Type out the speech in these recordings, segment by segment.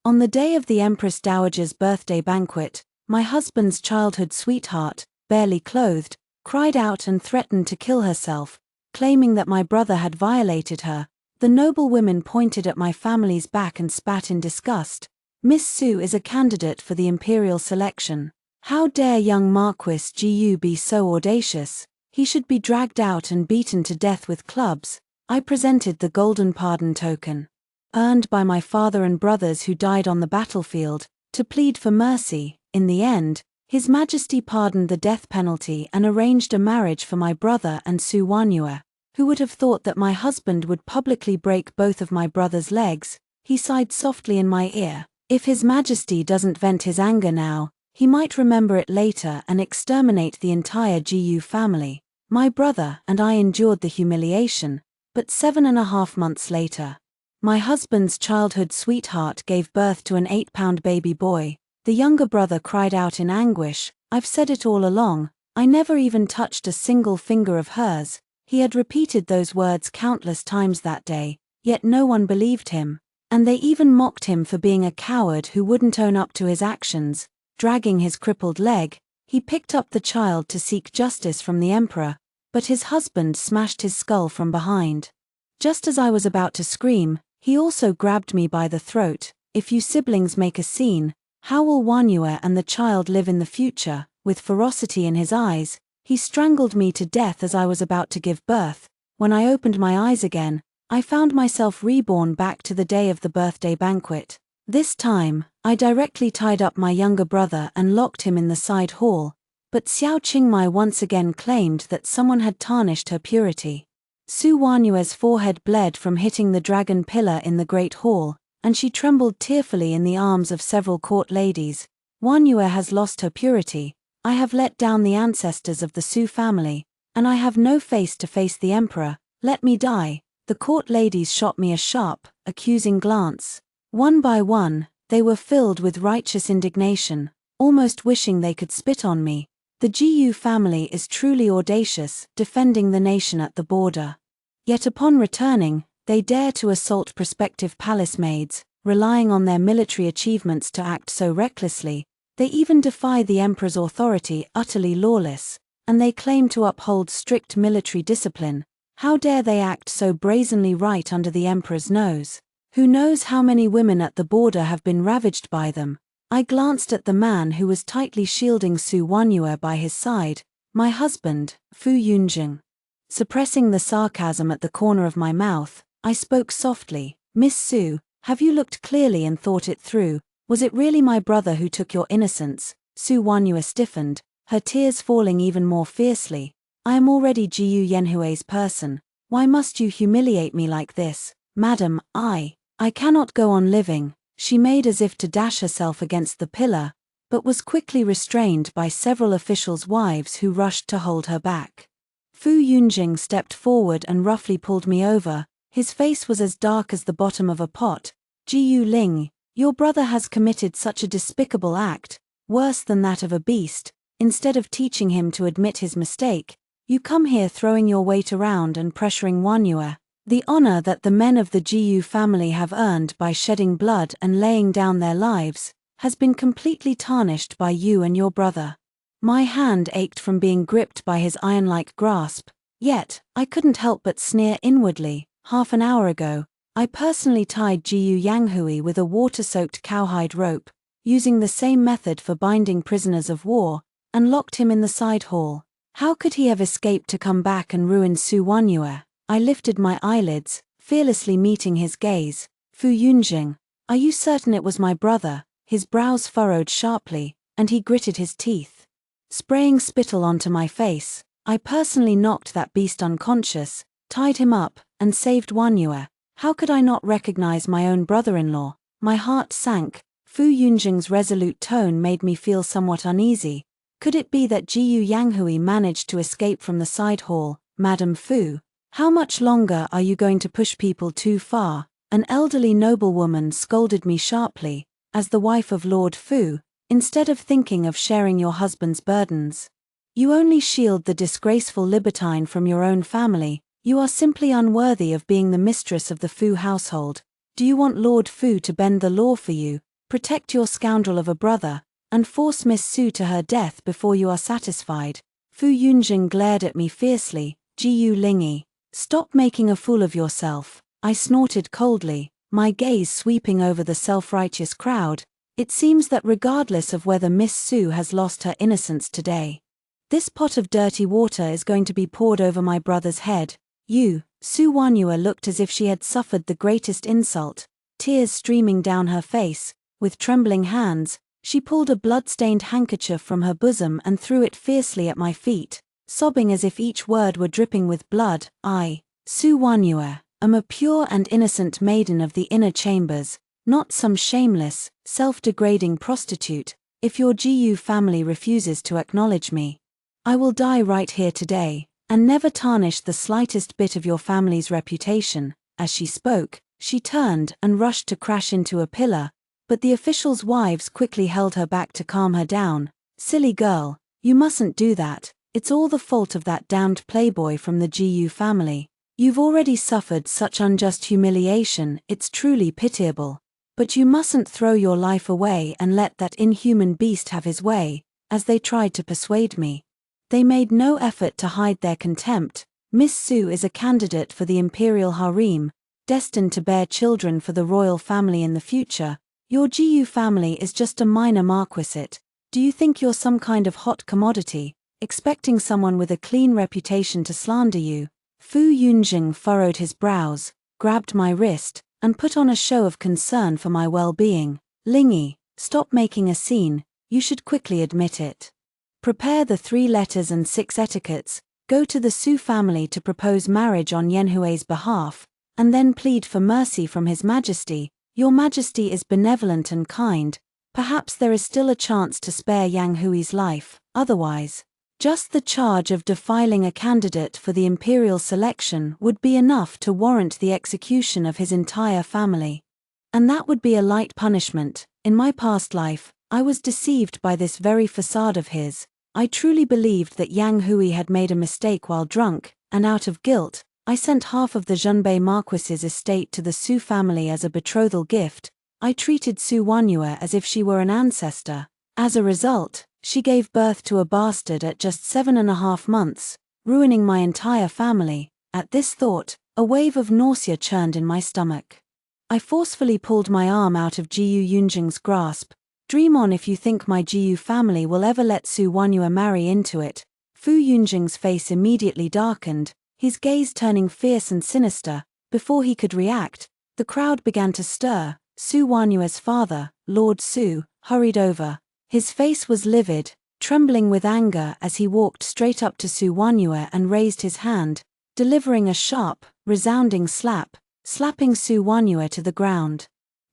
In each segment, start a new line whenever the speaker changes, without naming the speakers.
On the day of the Empress Dowager's birthday banquet, my husband's childhood sweetheart, barely clothed, cried out and threatened to kill herself, claiming that my brother had violated her. The noble women pointed at my family's back and spat in disgust. Miss Sue is a candidate for the imperial selection. How dare young Marquis Gu be so audacious? He should be dragged out and beaten to death with clubs. I presented the golden pardon token, earned by my father and brothers who died on the battlefield, to plead for mercy. In the end, His Majesty pardoned the death penalty and arranged a marriage for my brother and Su Wanyue. Who would have thought that my husband would publicly break both of my brother's legs? He sighed softly in my ear. If His Majesty doesn't vent his anger now, he might remember it later and exterminate the entire Gu family. My brother and I endured the humiliation, but 7.5 months later, my husband's childhood sweetheart gave birth to an 8-pound baby boy. The younger brother cried out in anguish, "I've said it all along, I never even touched a single finger of hers." He had repeated those words countless times that day, yet no one believed him, and they even mocked him for being a coward who wouldn't own up to his actions. Dragging his crippled leg, he picked up the child to seek justice from the emperor, but his husband smashed his skull from behind. Just as I was about to scream, he also grabbed me by the throat. If you siblings make a scene, how will Wanyue and the child live in the future? With ferocity in his eyes, he strangled me to death as I was about to give birth. When I opened my eyes again, I found myself reborn back to the day of the birthday banquet. This time, I directly tied up my younger brother and locked him in the side hall, but Xiao Qingmai once again claimed that someone had tarnished her purity. Su Wanyue's forehead bled from hitting the dragon pillar in the Great Hall, and she trembled tearfully in the arms of several court ladies. Wanyue has lost her purity. I have let down the ancestors of the Su family, and I have no face to face the emperor. Let me die. The court ladies shot me a sharp, accusing glance. One by one, they were filled with righteous indignation, almost wishing they could spit on me. The Gu family is truly audacious, defending the nation at the border. Yet upon returning, they dare to assault prospective palace maids, relying on their military achievements to act so recklessly. They even defy the emperor's authority, utterly lawless, and they claim to uphold strict military discipline. How dare they act so brazenly right under the emperor's nose? Who knows how many women at the border have been ravaged by them? I glanced at the man who was tightly shielding Su Wanyue by his side, my husband, Fu Yunjing. Suppressing the sarcasm at the corner of my mouth, I spoke softly. "Miss Su, have you looked clearly and thought it through? Was it really my brother who took your innocence?" Su Wanyue stiffened, her tears falling even more fiercely. "I am already Jiu Yanhui's person. Why must you humiliate me like this? Madam, I cannot go on living." She made as if to dash herself against the pillar, but was quickly restrained by several officials' wives who rushed to hold her back. Fu Yunjing stepped forward and roughly pulled me over. His face was as dark as the bottom of a pot. "Jiu Ling, your brother has committed such a despicable act, worse than that of a beast. Instead of teaching him to admit his mistake, you come here throwing your weight around and pressuring Wanyue. The honor that the men of the Gu family have earned by shedding blood and laying down their lives has been completely tarnished by you and your brother." My hand ached from being gripped by his iron-like grasp, yet I couldn't help but sneer inwardly. Half an hour ago, I personally tied Jiu Yanghui with a water-soaked cowhide rope, using the same method for binding prisoners of war, and locked him in the side hall. How could he have escaped to come back and ruin Su Wanyue? I lifted my eyelids, fearlessly meeting his gaze. "Fu Yunjing, are you certain it was my brother?" His brows furrowed sharply, and he gritted his teeth. Spraying spittle onto my face, I personally knocked that beast unconscious, tied him up, and saved Wanyue. How could I not recognize my own brother-in-law? My heart sank. Fu Yunjing's resolute tone made me feel somewhat uneasy. Could it be that Jiu Yanghui managed to escape from the side hall? "Madam Fu, how much longer are you going to push people too far?" An elderly noblewoman scolded me sharply. "As the wife of Lord Fu, instead of thinking of sharing your husband's burdens, you only shield the disgraceful libertine from your own family. You are simply unworthy of being the mistress of the Fu household. Do you want Lord Fu to bend the law for you?" Protect your scoundrel of a brother, and force Miss Su to her death before you are satisfied. Fu Yunjing glared at me fiercely. Gu Lingi, stop making a fool of yourself, I snorted coldly, my gaze sweeping over the self-righteous crowd. It seems that regardless of whether Miss Su has lost her innocence today, this pot of dirty water is going to be poured over my brother's head. Su Wanyua looked as if she had suffered the greatest insult, tears streaming down her face. With trembling hands, she pulled a blood-stained handkerchief from her bosom and threw it fiercely at my feet, sobbing as if each word were dripping with blood. I, Su Wanyua, am a pure and innocent maiden of the inner chambers, not some shameless, self-degrading prostitute. If your Gu family refuses to acknowledge me, I will die right here today, and never tarnish the slightest bit of your family's reputation. As she spoke, she turned and rushed to crash into a pillar, but the officials' wives quickly held her back to calm her down. Silly girl, you mustn't do that, it's all the fault of that damned playboy from the Gu family. You've already suffered such unjust humiliation, it's truly pitiable. But you mustn't throw your life away and let that inhuman beast have his way. As they tried to persuade me, they made no effort to hide their contempt. Miss Su is a candidate for the imperial harem, destined to bear children for the royal family in the future. Your Gu family is just a minor marquisate. Do you think you're some kind of hot commodity, expecting someone with a clean reputation to slander you? Fu Yunjing furrowed his brows, grabbed my wrist, and put on a show of concern for my well-being. Lingi, stop making a scene, you should quickly admit it. Prepare the 3 letters and 6 etiquettes, go to the Su family to propose marriage on Yanhui's behalf, and then plead for mercy from His Majesty. Your Majesty is benevolent and kind, perhaps there is still a chance to spare Yang Hui's life. Otherwise, just the charge of defiling a candidate for the imperial selection would be enough to warrant the execution of his entire family. And that would be a light punishment. In my past life, I was deceived by this very facade of his. I truly believed that Yang Hui had made a mistake while drunk, and out of guilt, I sent half of the Zhenbei Marquis's estate to the Su family as a betrothal gift. I treated Su Wanyua as if she were an ancestor. As a result, she gave birth to a bastard at just 7.5 months, ruining my entire family. At this thought, a wave of nausea churned in my stomach. I forcefully pulled my arm out of Gu Yunjing's grasp. Dream on if you think my Gu family will ever let Su Wanyua marry into it. Fu Yunjing's face immediately darkened, his gaze turning fierce and sinister. Before he could react, the crowd began to stir. Su Wanyua's father, Lord Su, hurried over. His face was livid, trembling with anger as he walked straight up to Su Wanyua and raised his hand, delivering a sharp, resounding slap, slapping Su Wanyua to the ground.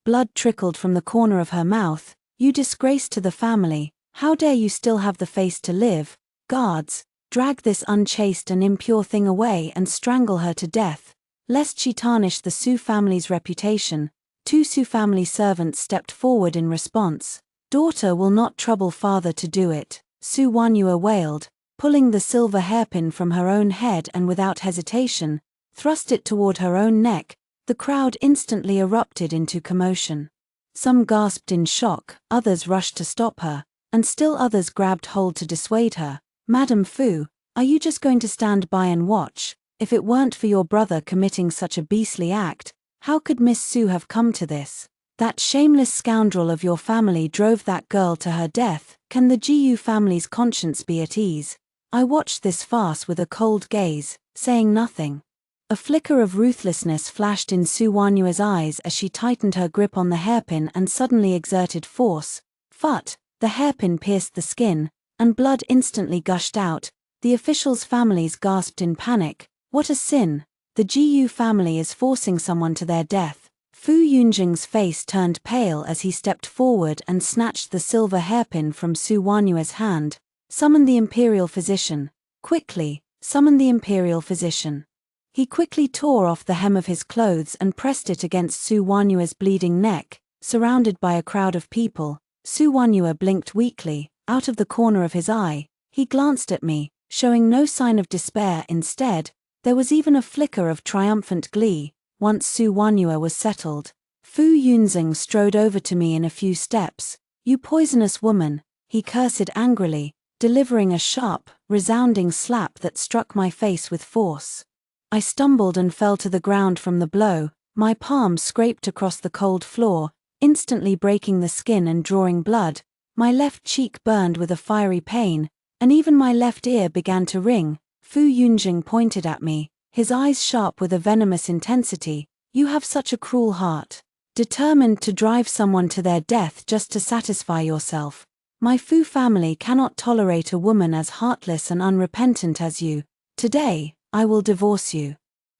Blood trickled from the corner of her mouth. You disgrace to the family, how dare you still have the face to live? Guards, drag this unchaste and impure thing away and strangle her to death, lest she tarnish the Su family's reputation. 2 Su family servants stepped forward in response. Daughter will not trouble father to do it, Su Wanyua wailed, pulling the silver hairpin from her own head and without hesitation, thrust it toward her own neck. The crowd instantly erupted into commotion. Some gasped in shock, others rushed to stop her, and still others grabbed hold to dissuade her. Madam Fu, are you just going to stand by and watch? If it weren't for your brother committing such a beastly act, how could Miss Su have come to this? That shameless scoundrel of your family drove that girl to her death. Can the Gu family's conscience be at ease? I watched this farce with a cold gaze, saying nothing. A flicker of ruthlessness flashed in Su Wanyua's eyes as she tightened her grip on the hairpin and suddenly exerted force. Phut! The hairpin pierced the skin, and blood instantly gushed out. The officials' families gasped in panic. What a sin! The Gu family is forcing someone to their death. Fu Yunjing's face turned pale as he stepped forward and snatched the silver hairpin from Su Wanyua's hand. Summon the imperial physician. Quickly, summon the imperial physician. He quickly tore off the hem of his clothes and pressed it against Su Wanyua's bleeding neck. Surrounded by a crowd of people, Su Wanyua blinked weakly. Out of the corner of his eye, he glanced at me, showing no sign of despair. Instead, there was even a flicker of triumphant glee. Once Su Wanyua was settled, Fu Yunzing strode over to me in a few steps. "You poisonous woman," he cursed angrily, delivering a sharp, resounding slap that struck my face with force. I stumbled and fell to the ground from the blow, my palm scraped across the cold floor, instantly breaking the skin and drawing blood. My left cheek burned with a fiery pain, and even my left ear began to ring. Fu Yunjing pointed at me, his eyes sharp with a venomous intensity. "You have such a cruel heart. Determined to drive someone to their death just to satisfy yourself. My Fu family cannot tolerate a woman as heartless and unrepentant as you. Today, I will divorce you."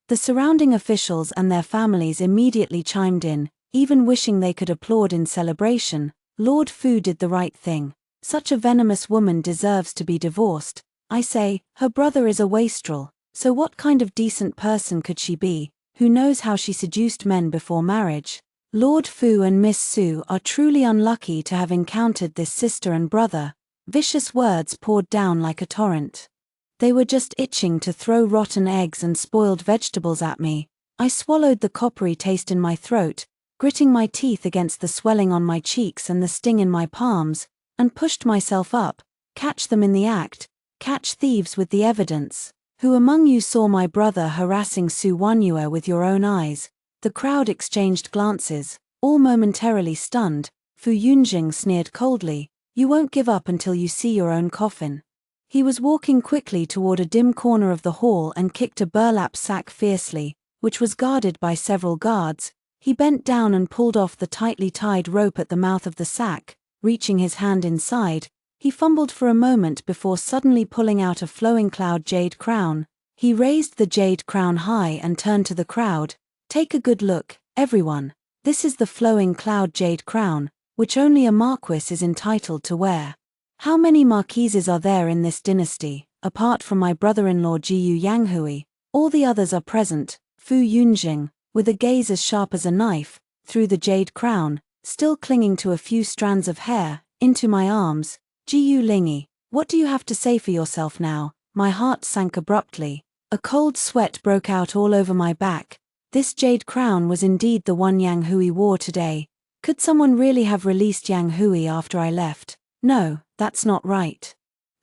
The surrounding officials and their families immediately chimed in, even wishing they could applaud in celebration. Lord Fu did the right thing. Such a venomous woman deserves to be divorced. I say, her brother is a wastrel, so what kind of decent person could she be? Who knows how she seduced men before marriage? Lord Fu and Miss Su are truly unlucky to have encountered this sister and brother. Vicious words poured down like a torrent. They were just itching to throw rotten eggs and spoiled vegetables at me. I swallowed the coppery taste in my throat, gritting my teeth against the swelling on my cheeks and the sting in my palms, and pushed myself up. Catch them in the act. Catch thieves with the evidence. Who among you saw my brother harassing Su Wanyue with your own eyes? The crowd exchanged glances, all momentarily stunned. Fu Yunjing sneered coldly, "You won't give up until you see your own coffin." He was walking quickly toward a dim corner of the hall and kicked a burlap sack fiercely, which was guarded by several guards. He bent down and pulled off the tightly tied rope at the mouth of the sack. Reaching his hand inside, he fumbled for a moment before suddenly pulling out a flowing cloud jade crown. He raised the jade crown high and turned to the crowd. "Take a good look, everyone. This is the flowing cloud jade crown, which only a marquis is entitled to wear. How many marquises are there in this dynasty, apart from my brother-in-law Jiyu Yanghui? All the others are present." Fu Yunjing, with a gaze as sharp as a knife, threw the jade crown, still clinging to a few strands of hair, into my arms. "Jiyu Lingi, what do you have to say for yourself now?" My heart sank abruptly. A cold sweat broke out all over my back. This jade crown was indeed the one Yang Hui wore today. Could someone really have released Yang Hui after I left? No, that's not right.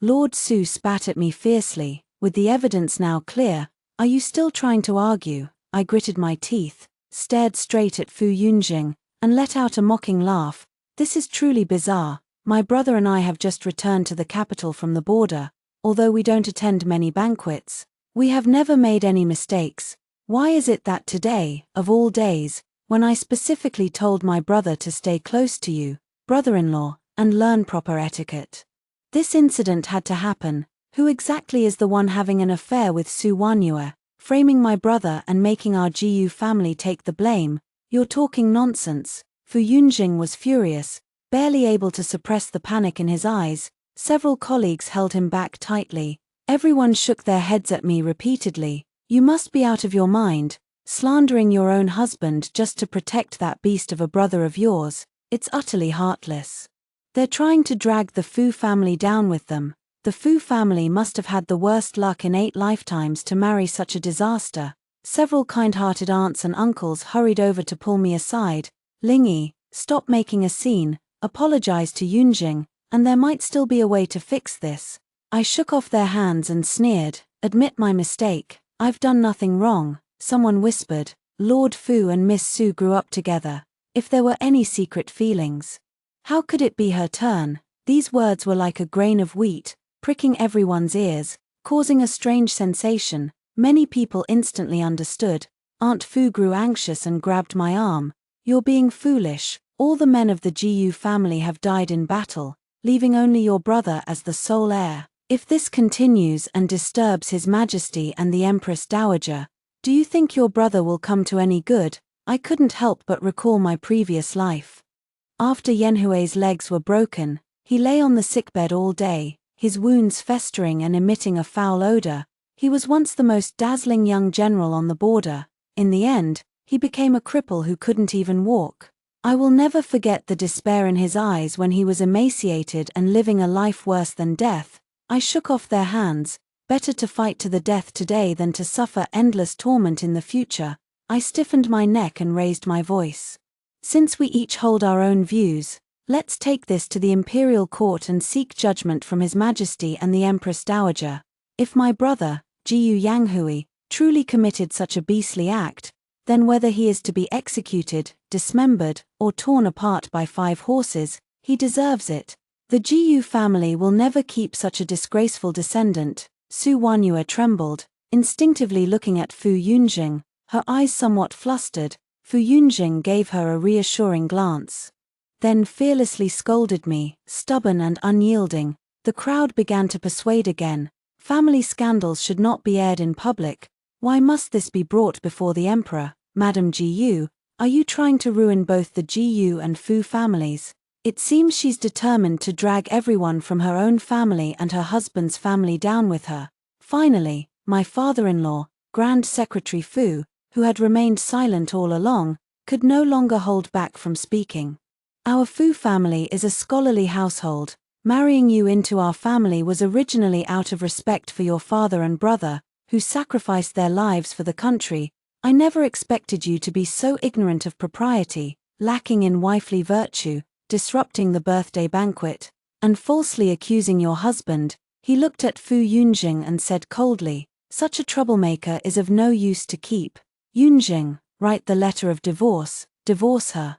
Lord Su spat at me fiercely, with the evidence now clear. "Are you still trying to argue?" I gritted my teeth, stared straight at Fu Yunjing, and let out a mocking laugh. "This is truly bizarre. My brother and I have just returned to the capital from the border. Although we don't attend many banquets, we have never made any mistakes. Why is it that today, of all days, when I specifically told my brother to stay close to you, brother-in-law, and learn proper etiquette? This incident had to happen. Who exactly is the one having an affair with Su Wanyue, framing my brother and making our Jiyu family take the blame? You're talking nonsense." Fu Yunjing was furious, barely able to suppress the panic in his eyes. Several colleagues held him back tightly. Everyone shook their heads at me repeatedly. "You must be out of your mind, slandering your own husband just to protect that beast of a brother of yours. It's utterly heartless. They're trying to drag the Fu family down with them. The Fu family must have had the worst luck in 8 lifetimes to marry such a disaster." Several kind-hearted aunts and uncles hurried over to pull me aside. "Lingi, stop making a scene, apologize to Yunjing, and there might still be a way to fix this." I shook off their hands and sneered, "Admit my mistake. I've done nothing wrong." Someone whispered, "Lord Fu and Miss Su grew up together. If there were any secret feelings, how could it be her turn?" These words were like a grain of wheat, pricking everyone's ears, causing a strange sensation. Many people instantly understood. Aunt Fu grew anxious and grabbed my arm. "You're being foolish. All the men of the Jiyu family have died in battle, leaving only your brother as the sole heir. If this continues and disturbs His Majesty and the Empress Dowager, do you think your brother will come to any good?" I couldn't help but recall my previous life. After Yanhui's legs were broken, he lay on the sickbed all day, his wounds festering and emitting a foul odor. He was once the most dazzling young general on the border. In the end, he became a cripple who couldn't even walk. I will never forget the despair in his eyes when he was emaciated and living a life worse than death. I shook off their hands. Better to fight to the death today than to suffer endless torment in the future. I stiffened my neck and raised my voice. Since we each hold our own views, let's take this to the imperial court and seek judgment from His Majesty and the Empress Dowager. If my brother, Jiyu Yanghui, truly committed such a beastly act, then whether he is to be executed, dismembered, or torn apart by 5 horses, he deserves it. The Jiyu family will never keep such a disgraceful descendant. Su Wanyue trembled, instinctively looking at Fu Yunjing, her eyes somewhat flustered. Fu Yunjing gave her a reassuring glance. Then fearlessly scolded me, stubborn and unyielding. The crowd began to persuade again. Family scandals should not be aired in public. Why must this be brought before the emperor? Madam Jiyu, are you trying to ruin both the Jiyu and Fu families? It seems she's determined to drag everyone from her own family and her husband's family down with her. Finally, my father-in-law, Grand Secretary Fu, who had remained silent all along, could no longer hold back from speaking. Our Fu family is a scholarly household. Marrying you into our family was originally out of respect for your father and brother, who sacrificed their lives for the country. I never expected you to be so ignorant of propriety, lacking in wifely virtue, disrupting the birthday banquet, and falsely accusing your husband. He looked at Fu Yunjing and said coldly, such a troublemaker is of no use to keep. Yunjing, write the letter of divorce, divorce her.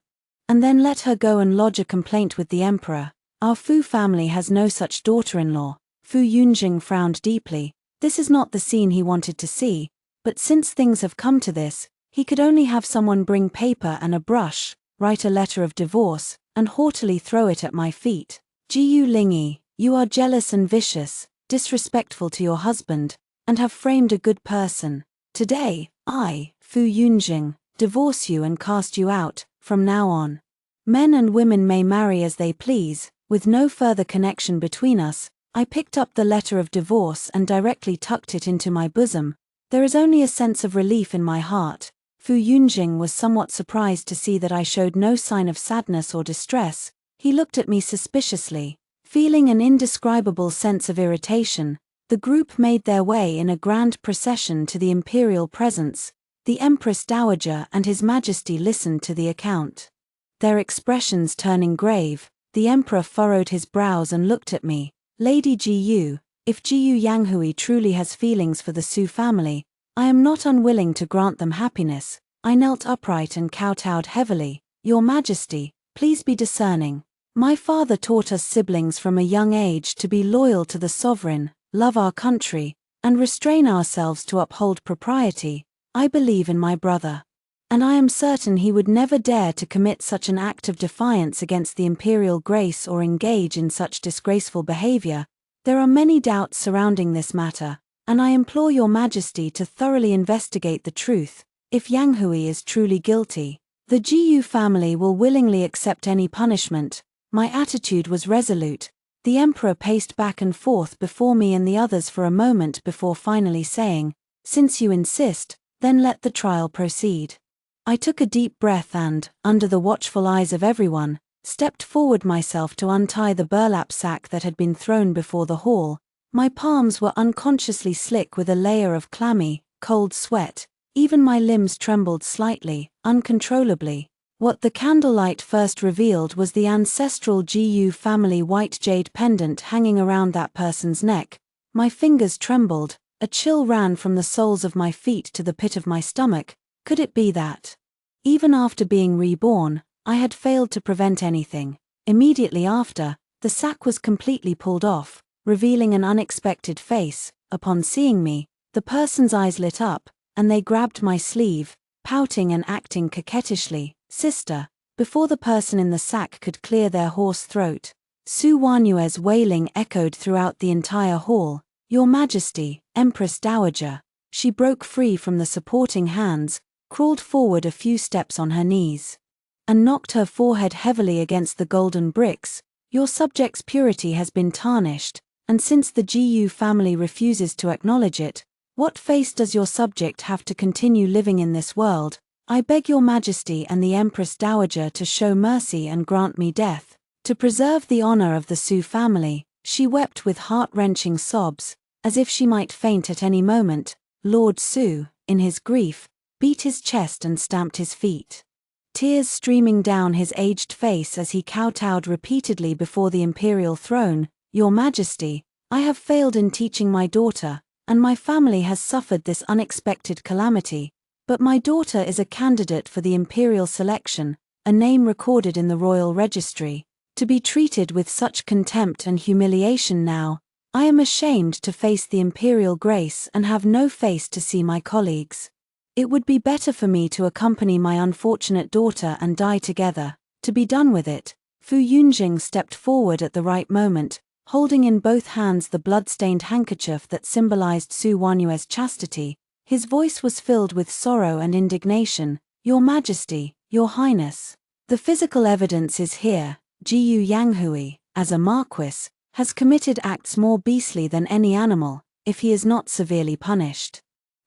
And then let her go and lodge a complaint with the emperor. Our Fu family has no such daughter-in-law. Fu Yunjing frowned deeply. This is not the scene he wanted to see, but since things have come to this, he could only have someone bring paper and a brush, write a letter of divorce, and haughtily throw it at my feet. Jiyu Lingyi, you are jealous and vicious, disrespectful to your husband, and have framed a good person. Today, I, Fu Yunjing, divorce you and cast you out. From now on, men and women may marry as they please, with no further connection between us. I picked up the letter of divorce and directly tucked it into my bosom. There is only a sense of relief in my heart. Fu Yunjing was somewhat surprised to see that I showed no sign of sadness or distress. He looked at me suspiciously. Feeling an indescribable sense of irritation, the group made their way in a grand procession to the imperial presence. The Empress Dowager and His Majesty listened to the account. Their expressions turning grave, the emperor furrowed his brows and looked at me. Lady Jiyu, if Jiyu Yanghui truly has feelings for the Su family, I am not unwilling to grant them happiness. I knelt upright and kowtowed heavily. Your Majesty, please be discerning. My father taught us siblings from a young age to be loyal to the sovereign, love our country, and restrain ourselves to uphold propriety. I believe in my brother, and I am certain he would never dare to commit such an act of defiance against the imperial grace or engage in such disgraceful behavior. There are many doubts surrounding this matter, and I implore your Majesty to thoroughly investigate the truth. If Yanghui is truly guilty, the Jiyu family will willingly accept any punishment. My attitude was resolute. The emperor paced back and forth before me and the others for a moment before finally saying, since you insist, then let the trial proceed. I took a deep breath and, under the watchful eyes of everyone, stepped forward myself to untie the burlap sack that had been thrown before the hall. My palms were unconsciously slick with a layer of clammy, cold sweat. Even my limbs trembled slightly, uncontrollably. What the candlelight first revealed was the ancestral Jiyu family white jade pendant hanging around that person's neck. My fingers trembled. A chill ran from the soles of my feet to the pit of my stomach. Could it be that, even after being reborn, I had failed to prevent anything? Immediately after, the sack was completely pulled off, revealing an unexpected face. Upon seeing me, the person's eyes lit up, and they grabbed my sleeve, pouting and acting coquettishly. Sister, before the person in the sack could clear their hoarse throat, Su Wanyue's wailing echoed throughout the entire hall. Your Majesty, Empress Dowager. She broke free from the supporting hands, crawled forward a few steps on her knees, and knocked her forehead heavily against the golden bricks. Your subject's purity has been tarnished, and since the Jiyu family refuses to acknowledge it, what face does your subject have to continue living in this world? I beg your Majesty and the Empress Dowager to show mercy and grant me death. To preserve the honor of the Su family, she wept with heart-wrenching sobs, as if she might faint at any moment. Lord Su, in his grief, beat his chest and stamped his feet. tears streaming down his aged face as he kowtowed repeatedly before the imperial throne. "Your Majesty, I have failed in teaching my daughter, and my family has suffered this unexpected calamity. But my daughter is a candidate for the imperial selection, a name recorded in the royal registry. To be treated with such contempt and humiliation now, I am ashamed to face the imperial grace and have no face to see my colleagues. It would be better for me to accompany my unfortunate daughter and die together. To be done with it." Fu Yunjing stepped forward at the right moment, holding in both hands the blood-stained handkerchief that symbolized Su Wanyue's chastity. His voice was filled with sorrow and indignation. "Your Majesty, Your Highness, the physical evidence is here. Jiyu Yanghui, as a marquis, has committed acts more beastly than any animal, if he is not severely punished.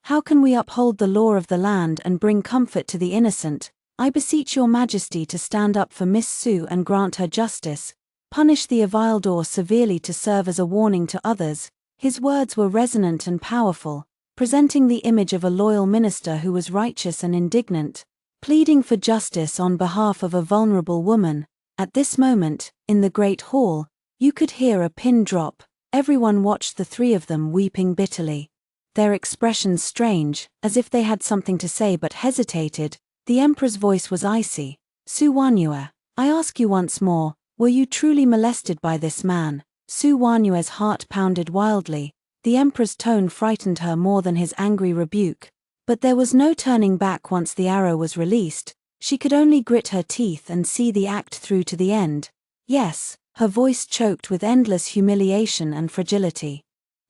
How can we uphold the law of the land and bring comfort to the innocent? I beseech Your Majesty to stand up for Miss Su and grant her justice. Punish the Avildor severely to serve as a warning to others." His words were resonant and powerful, presenting the image of a loyal minister who was righteous and indignant, pleading for justice on behalf of a vulnerable woman. At this moment, in the Great Hall, you could hear a pin drop. Everyone watched the three of them weeping bitterly. Their expressions strange, as if they had something to say but hesitated. The Emperor's voice was icy. "Su Wanyue, I ask you once more, were you truly molested by this man?" Su Wanyue's heart pounded wildly. The Emperor's tone frightened her more than his angry rebuke. But there was no turning back once the arrow was released. She could only grit her teeth and see the act through to the end. "Yes," her voice choked with endless humiliation and fragility.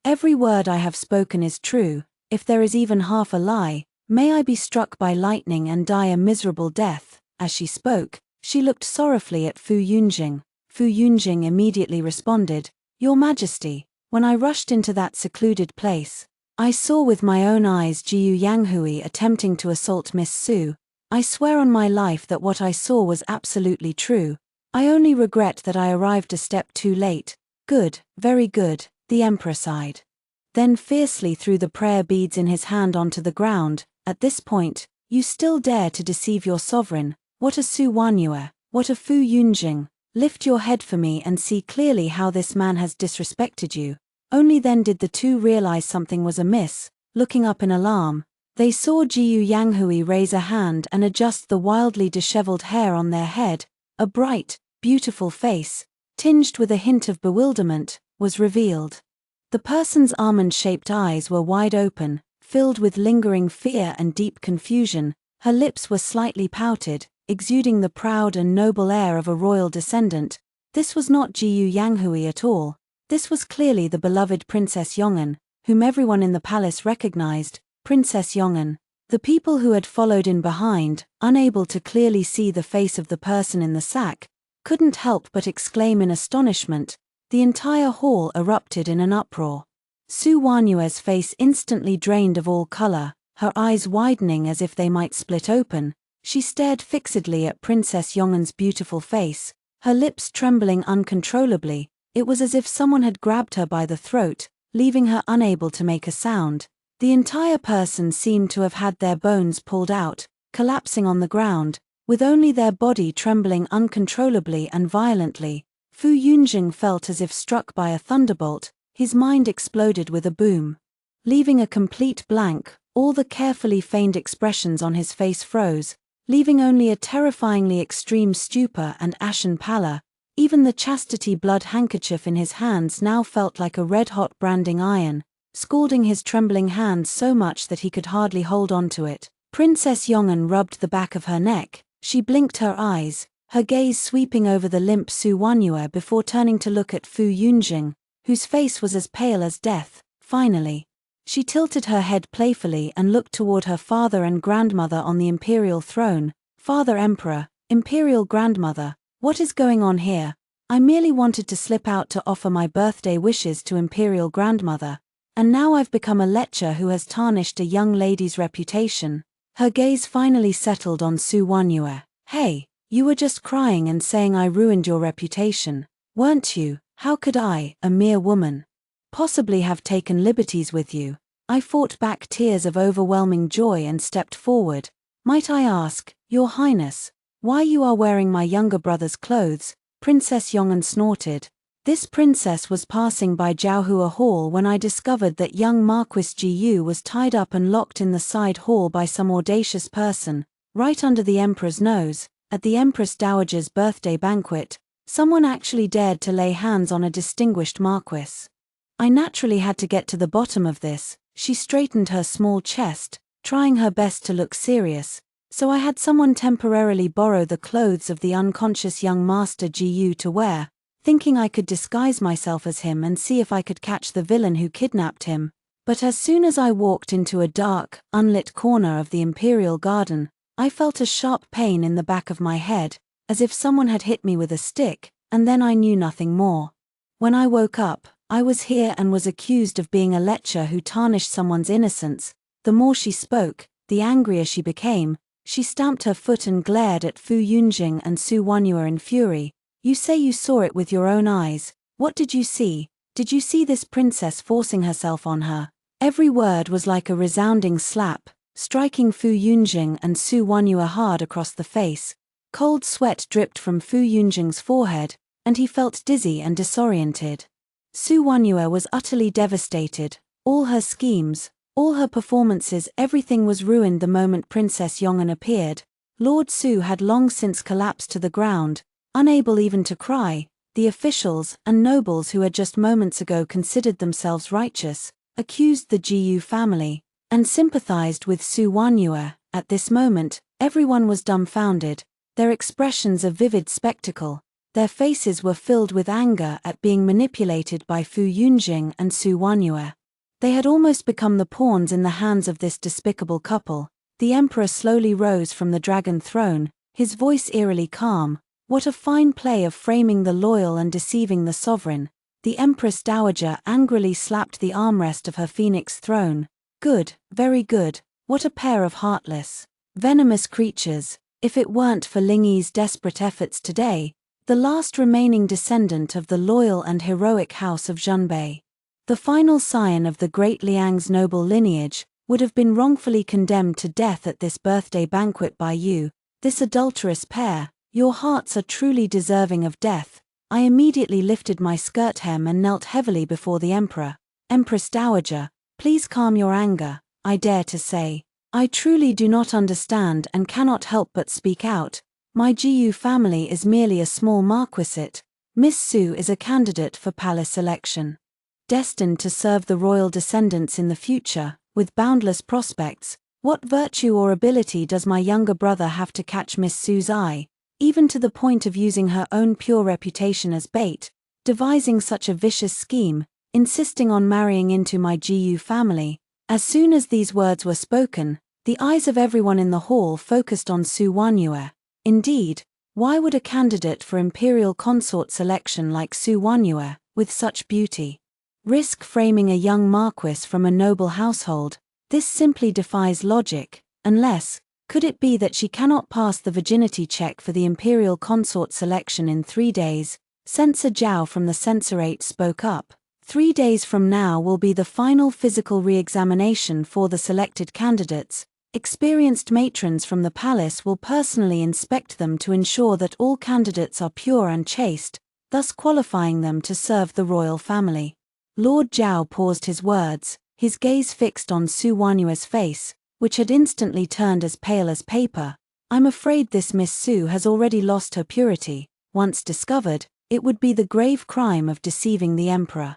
"Every word I have spoken is true. If there is even half a lie, may I be struck by lightning and die a miserable death." As she spoke, she looked sorrowfully at Fu Yunjing. Fu Yunjing immediately responded, "Your Majesty, when I rushed into that secluded place, I saw with my own eyes Jiyu Yanghui attempting to assault Miss Su. I swear on my life that what I saw was absolutely true. I only regret that I arrived a step too late." "Good, very good," the Emperor sighed. Then fiercely threw the prayer beads in his hand onto the ground. "At this point, you still dare to deceive your sovereign? What a Su Wanyue, what a Fu Yunjing! Lift your head for me and see clearly how this man has disrespected you." Only then did the two realize something was amiss. Looking up in alarm, they saw Jiyu Yanghui raise a hand and adjust the wildly disheveled hair on their head. A bright, beautiful face, tinged with a hint of bewilderment, was revealed. The person's almond-shaped eyes were wide open, filled with lingering fear and deep confusion. Her lips were slightly pouted, exuding the proud and noble air of a royal descendant. This was not Jiyu Yanghui at all. This was clearly the beloved Princess Yong'an, whom everyone in the palace recognized. Princess Yong'an. The people who had followed in behind, unable to clearly see the face of the person in the sack, couldn't help but exclaim in astonishment. The entire hall erupted in an uproar. Su Wanyue's face instantly drained of all color, her eyes widening as if they might split open. She stared fixedly at Princess Yong'an's beautiful face, her lips trembling uncontrollably. It was as if someone had grabbed her by the throat, leaving her unable to make a sound. The entire person seemed to have had their bones pulled out, collapsing on the ground, with only their body trembling uncontrollably and violently. Fu Yunjing felt as if struck by a thunderbolt. His mind exploded with a boom. Leaving a complete blank, all the carefully feigned expressions on his face froze, leaving only a terrifyingly extreme stupor and ashen pallor. Even the chastity blood handkerchief in his hands now felt like a red-hot branding iron, scalding his trembling hands so much that he could hardly hold on to it. Princess Yong'an rubbed the back of her neck. She blinked her eyes, her gaze sweeping over the limp Su Wanyue before turning to look at Fu Yunjing, whose face was as pale as death. Finally, she tilted her head playfully and looked toward her father and grandmother on the imperial throne. "Father Emperor, Imperial Grandmother, what is going on here? I merely wanted to slip out to offer my birthday wishes to Imperial Grandmother, and now I've become a lecher who has tarnished a young lady's reputation." Her gaze finally settled on Su Wanyue. "Hey, you were just crying and saying I ruined your reputation, weren't you? How could I, a mere woman, possibly have taken liberties with you?" I fought back tears of overwhelming joy and stepped forward. "Might I ask, Your Highness, Why you are wearing my younger brother's clothes? Princess Yong'an snorted. This princess was passing by Jiaohua Hall when I discovered that young Marquis Ji was tied up and locked in the side hall by some audacious person, right under the emperor's nose. At the Empress Dowager's birthday banquet, someone actually dared to lay hands on a distinguished marquis. I naturally had to get to the bottom of this. She straightened her small chest, trying her best to look serious, so I had someone temporarily borrow the clothes of the unconscious young Master Ji to wear, thinking I could disguise myself as him and see if I could catch the villain who kidnapped him. But as soon as I walked into a dark, unlit corner of the imperial garden, I felt a sharp pain in the back of my head, as if someone had hit me with a stick, and then I knew nothing more. When I woke up, I was here and was accused of being a lecher who tarnished someone's innocence. The more she spoke, the angrier she became. She stamped her foot and glared at Fu Yunjing and Su Wanyue in fury. You say you saw it with your own eyes. What did you see? Did you see this princess forcing herself on her? Every word was like a resounding slap, striking Fu Yunjing and Su Wanyue hard across the face. Cold sweat dripped from Fu Yunjing's forehead, and he felt dizzy and disoriented. Su Wanyue was utterly devastated. All her schemes, all her performances, everything was ruined the moment Princess Yong'an appeared. Lord Su had long since collapsed to the ground, unable even to cry. The officials and nobles who had just moments ago considered themselves righteous, accused the Ji family, and sympathized with Su Wanyue. At this moment, everyone was dumbfounded, their expressions a vivid spectacle. Their faces were filled with anger at being manipulated by Fu Yunjing and Su Wanyue. They had almost become the pawns in the hands of this despicable couple. The emperor slowly rose from the dragon throne, his voice eerily calm. What a fine play of framing the loyal and deceiving the sovereign. The Empress Dowager angrily slapped the armrest of her phoenix throne. Good, very good. What a pair of heartless, venomous creatures. If it weren't for Lingyi's desperate efforts today, the last remaining descendant of the loyal and heroic house of Zhenbei, the final scion of the great Liang's noble lineage, would have been wrongfully condemned to death at this birthday banquet by you, this adulterous pair. Your hearts are truly deserving of death. I immediately lifted my skirt hem and knelt heavily before the emperor. Empress Dowager, please calm your anger, I dare to say. I truly do not understand and cannot help but speak out. My Ji family is merely a small marquisate. Miss Su is a candidate for palace election, destined to serve the royal descendants in the future, with boundless prospects. What virtue or ability does my younger brother have to catch Miss Su's eye, even to the point of using her own pure reputation as bait, devising such a vicious scheme, insisting on marrying into my Ji family? As soon as these words were spoken, the eyes of everyone in the hall focused on Su Wanyue. Indeed, why would a candidate for imperial consort selection like Su Wanyue, with such beauty, risk framing a young marquis from a noble household? This simply defies logic, unless, could it be that she cannot pass the virginity check for the imperial consort selection in 3 days? Censor Zhao from the censorate spoke up. 3 days from now will be the final physical re-examination for the selected candidates. Experienced matrons from the palace will personally inspect them to ensure that all candidates are pure and chaste, thus qualifying them to serve the royal family. Lord Zhao paused his words, his gaze fixed on Su Wanyue's face, which had instantly turned as pale as paper. I'm afraid this Miss Su has already lost her purity. Once discovered, it would be the grave crime of deceiving the emperor,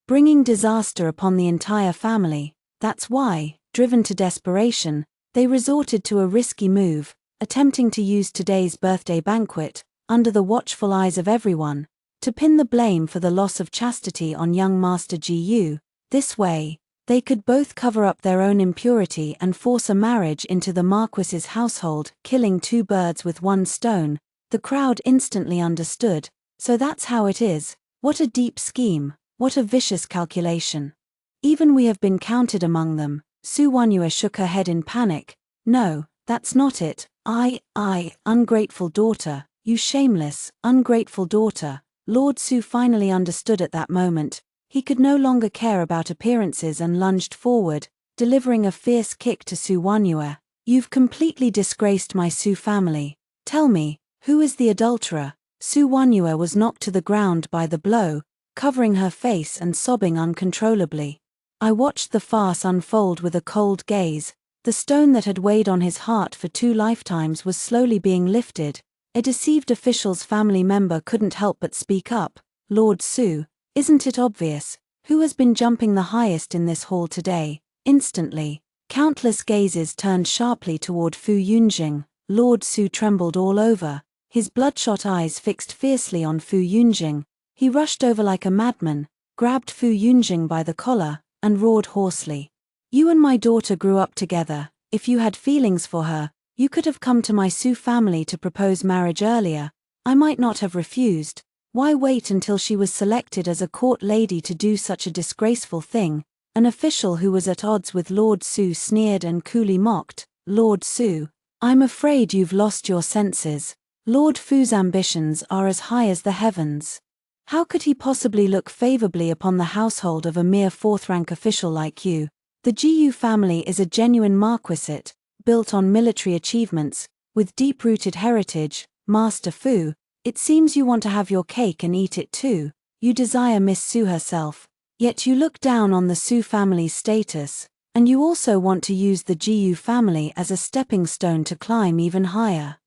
bringing disaster upon the entire family. That's why, driven to desperation, they resorted to a risky move, attempting to use today's birthday banquet, under the watchful eyes of everyone, to pin the blame for the loss of chastity on young Master Ji. This way, they could both cover up their own impurity and force a marriage into the Marquis's household, killing 2 birds with 1 stone. The crowd instantly understood. So that's how it is. What a deep scheme, what a vicious calculation. Even we have been counted among them. Su Wanyue shook her head in panic. No, that's not it. Ungrateful daughter, you shameless, ungrateful daughter. Lord Su finally understood at that moment. He could no longer care about appearances and lunged forward, delivering a fierce kick to Su Wanyue. You've completely disgraced my Su family. Tell me, who is the adulterer? Su Wanyue was knocked to the ground by the blow, covering her face and sobbing uncontrollably. I watched the farce unfold with a cold gaze. The stone that had weighed on his heart for 2 lifetimes was slowly being lifted. A deceived official's family member couldn't help but speak up. Lord Su, isn't it obvious? Who has been jumping the highest in this hall today? Instantly, countless gazes turned sharply toward Fu Yunjing. Lord Su trembled all over, his bloodshot eyes fixed fiercely on Fu Yunjing. He rushed over like a madman, grabbed Fu Yunjing by the collar, and roared hoarsely. You and my daughter grew up together. If you had feelings for her, you could have come to my Su family to propose marriage earlier. I might not have refused. Why wait until she was selected as a court lady to do such a disgraceful thing? An official who was at odds with Lord Su sneered and coolly mocked. Lord Su, I'm afraid you've lost your senses. Lord Fu's ambitions are as high as the heavens. How could he possibly look favorably upon the household of a mere 4th-rank official like you? The Jiyu family is a genuine marquisate, built on military achievements, with deep-rooted heritage. Master Fu, it seems you want to have your cake and eat it too. You desire Miss Su herself, yet you look down on the Su family's status, and you also want to use the Jiyu family as a stepping stone to climb even higher.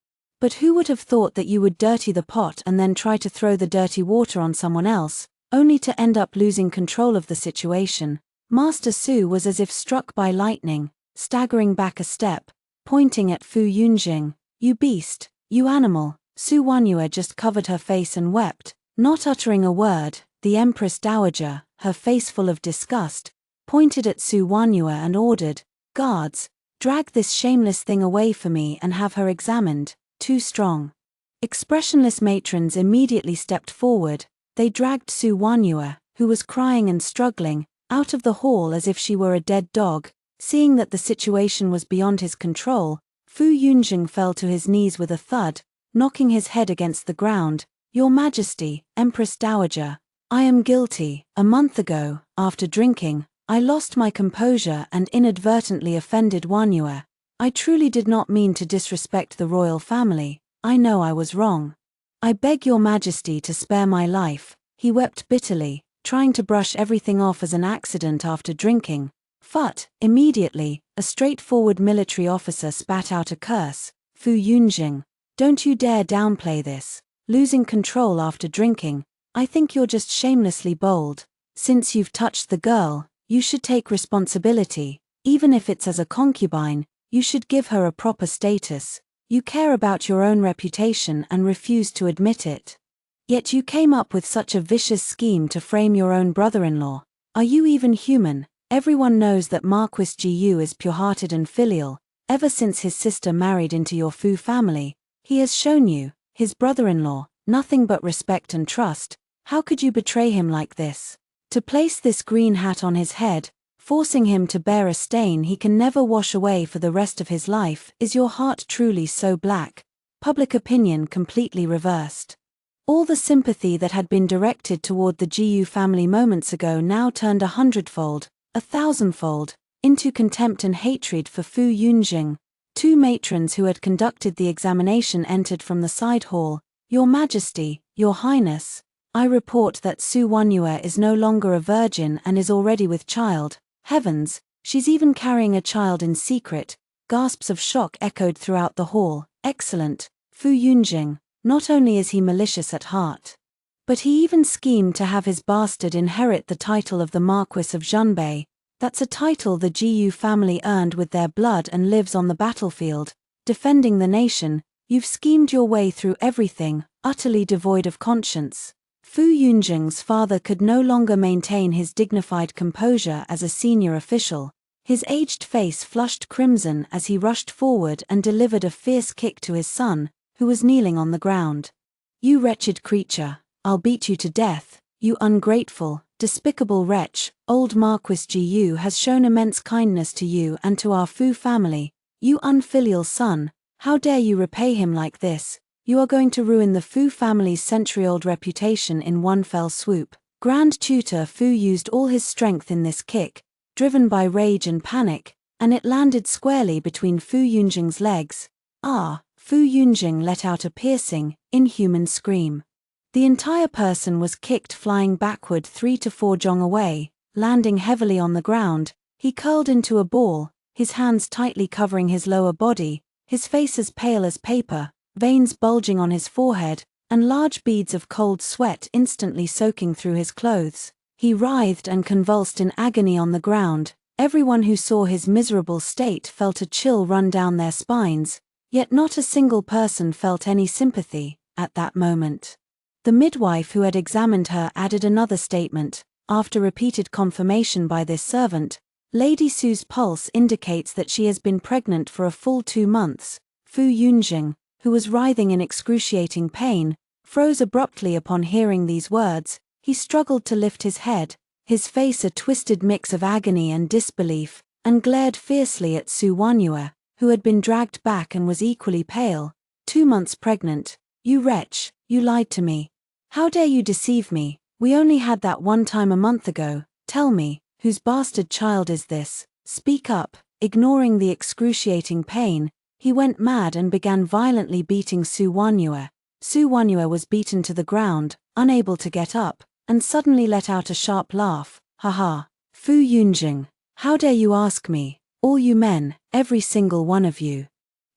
But who would have thought that you would dirty the pot and then try to throw the dirty water on someone else, only to end up losing control of the situation? Master Su was as if struck by lightning, staggering back a step, pointing at Fu Yunjing. You beast, you animal. Su Wanyue just covered her face and wept, not uttering a word. The Empress Dowager, her face full of disgust, pointed at Su Wanyue and ordered, "Guards, drag this shameless thing away for me and have her examined. Too strong." Expressionless matrons immediately stepped forward. They dragged Su Wanyue, who was crying and struggling, out of the hall as if she were a dead dog. Seeing that the situation was beyond his control, Fu Yunjing fell to his knees with a thud, knocking his head against the ground. Your Majesty, Empress Dowager, I am guilty. A month ago, after drinking, I lost my composure and inadvertently offended Wanyue. I truly did not mean to disrespect the royal family. I know I was wrong. I beg your Majesty to spare my life. He wept bitterly, trying to brush everything off as an accident after drinking. Phut! Immediately, a straightforward military officer spat out a curse. Fu Yunjing, don't you dare downplay this. Losing control after drinking, I think you're just shamelessly bold. Since you've touched the girl, you should take responsibility. Even if it's as a concubine, you should give her a proper status. You care about your own reputation and refuse to admit it. Yet you came up with such a vicious scheme to frame your own brother-in-law. Are you even human? Everyone knows that Marquis Jiyu is pure-hearted and filial. Ever since his sister married into your Fu family, he has shown you, his brother-in-law, nothing but respect and trust. How could you betray him like this? To place this green hat on his head, forcing him to bear a stain he can never wash away for the rest of his life, is your heart truly so black? Public opinion completely reversed. All the sympathy that had been directed toward the Jiyu family moments ago now turned 100-fold, 1,000-fold, into contempt and hatred for Fu Yunjing. 2 matrons who had conducted the examination entered from the side hall. Your Majesty, Your Highness, I report that Su Wanyue is no longer a virgin and is already with child. Heavens, she's even carrying a child in secret. Gasps of shock echoed throughout the hall. Excellent, Fu Yunjing. Not only is he malicious at heart, but he even schemed to have his bastard inherit the title of the Marquis of Zhunbei. That's a title the Jiyu family earned with their blood and lives on the battlefield, defending the nation. You've schemed your way through everything, utterly devoid of conscience. Fu Yunjing's father could no longer maintain his dignified composure as a senior official. His aged face flushed crimson as he rushed forward and delivered a fierce kick to his son, who was kneeling on the ground. You wretched creature, I'll beat you to death, you ungrateful, despicable wretch. Old Marquis Jiyu has shown immense kindness to you and to our Fu family. You unfilial son, how dare you repay him like this? You are going to ruin the Fu family's century-old reputation in one fell swoop. Grand Tutor Fu used all his strength in this kick, driven by rage and panic, and it landed squarely between Fu Yunjing's legs. Ah! Fu Yunjing let out a piercing, inhuman scream. The entire person was kicked flying backward 3 to 4 zhong away, landing heavily on the ground. He curled into a ball, his hands tightly covering his lower body, his face as pale as paper, veins bulging on his forehead, and large beads of cold sweat instantly soaking through his clothes. He writhed and convulsed in agony on the ground. Everyone who saw his miserable state felt a chill run down their spines, yet not a single person felt any sympathy at that moment. The midwife who had examined her added another statement. After repeated confirmation by this servant, Lady Su's pulse indicates that she has been pregnant for a full 2 months. Fu Yunjing, who was writhing in excruciating pain, froze abruptly upon hearing these words. He struggled to lift his head, his face a twisted mix of agony and disbelief, and glared fiercely at Su Wanyue, who had been dragged back and was equally pale. 2 months pregnant, you wretch, you lied to me. How dare you deceive me? We only had that one time a month ago. Tell me, whose bastard child is this? Speak up. Ignoring the excruciating pain, he went mad and began violently beating Su Wanyue. Su Wanyue was beaten to the ground, unable to get up, and suddenly let out a sharp laugh. Ha ha. Fu Yunjing, how dare you ask me? All you men, every single one of you,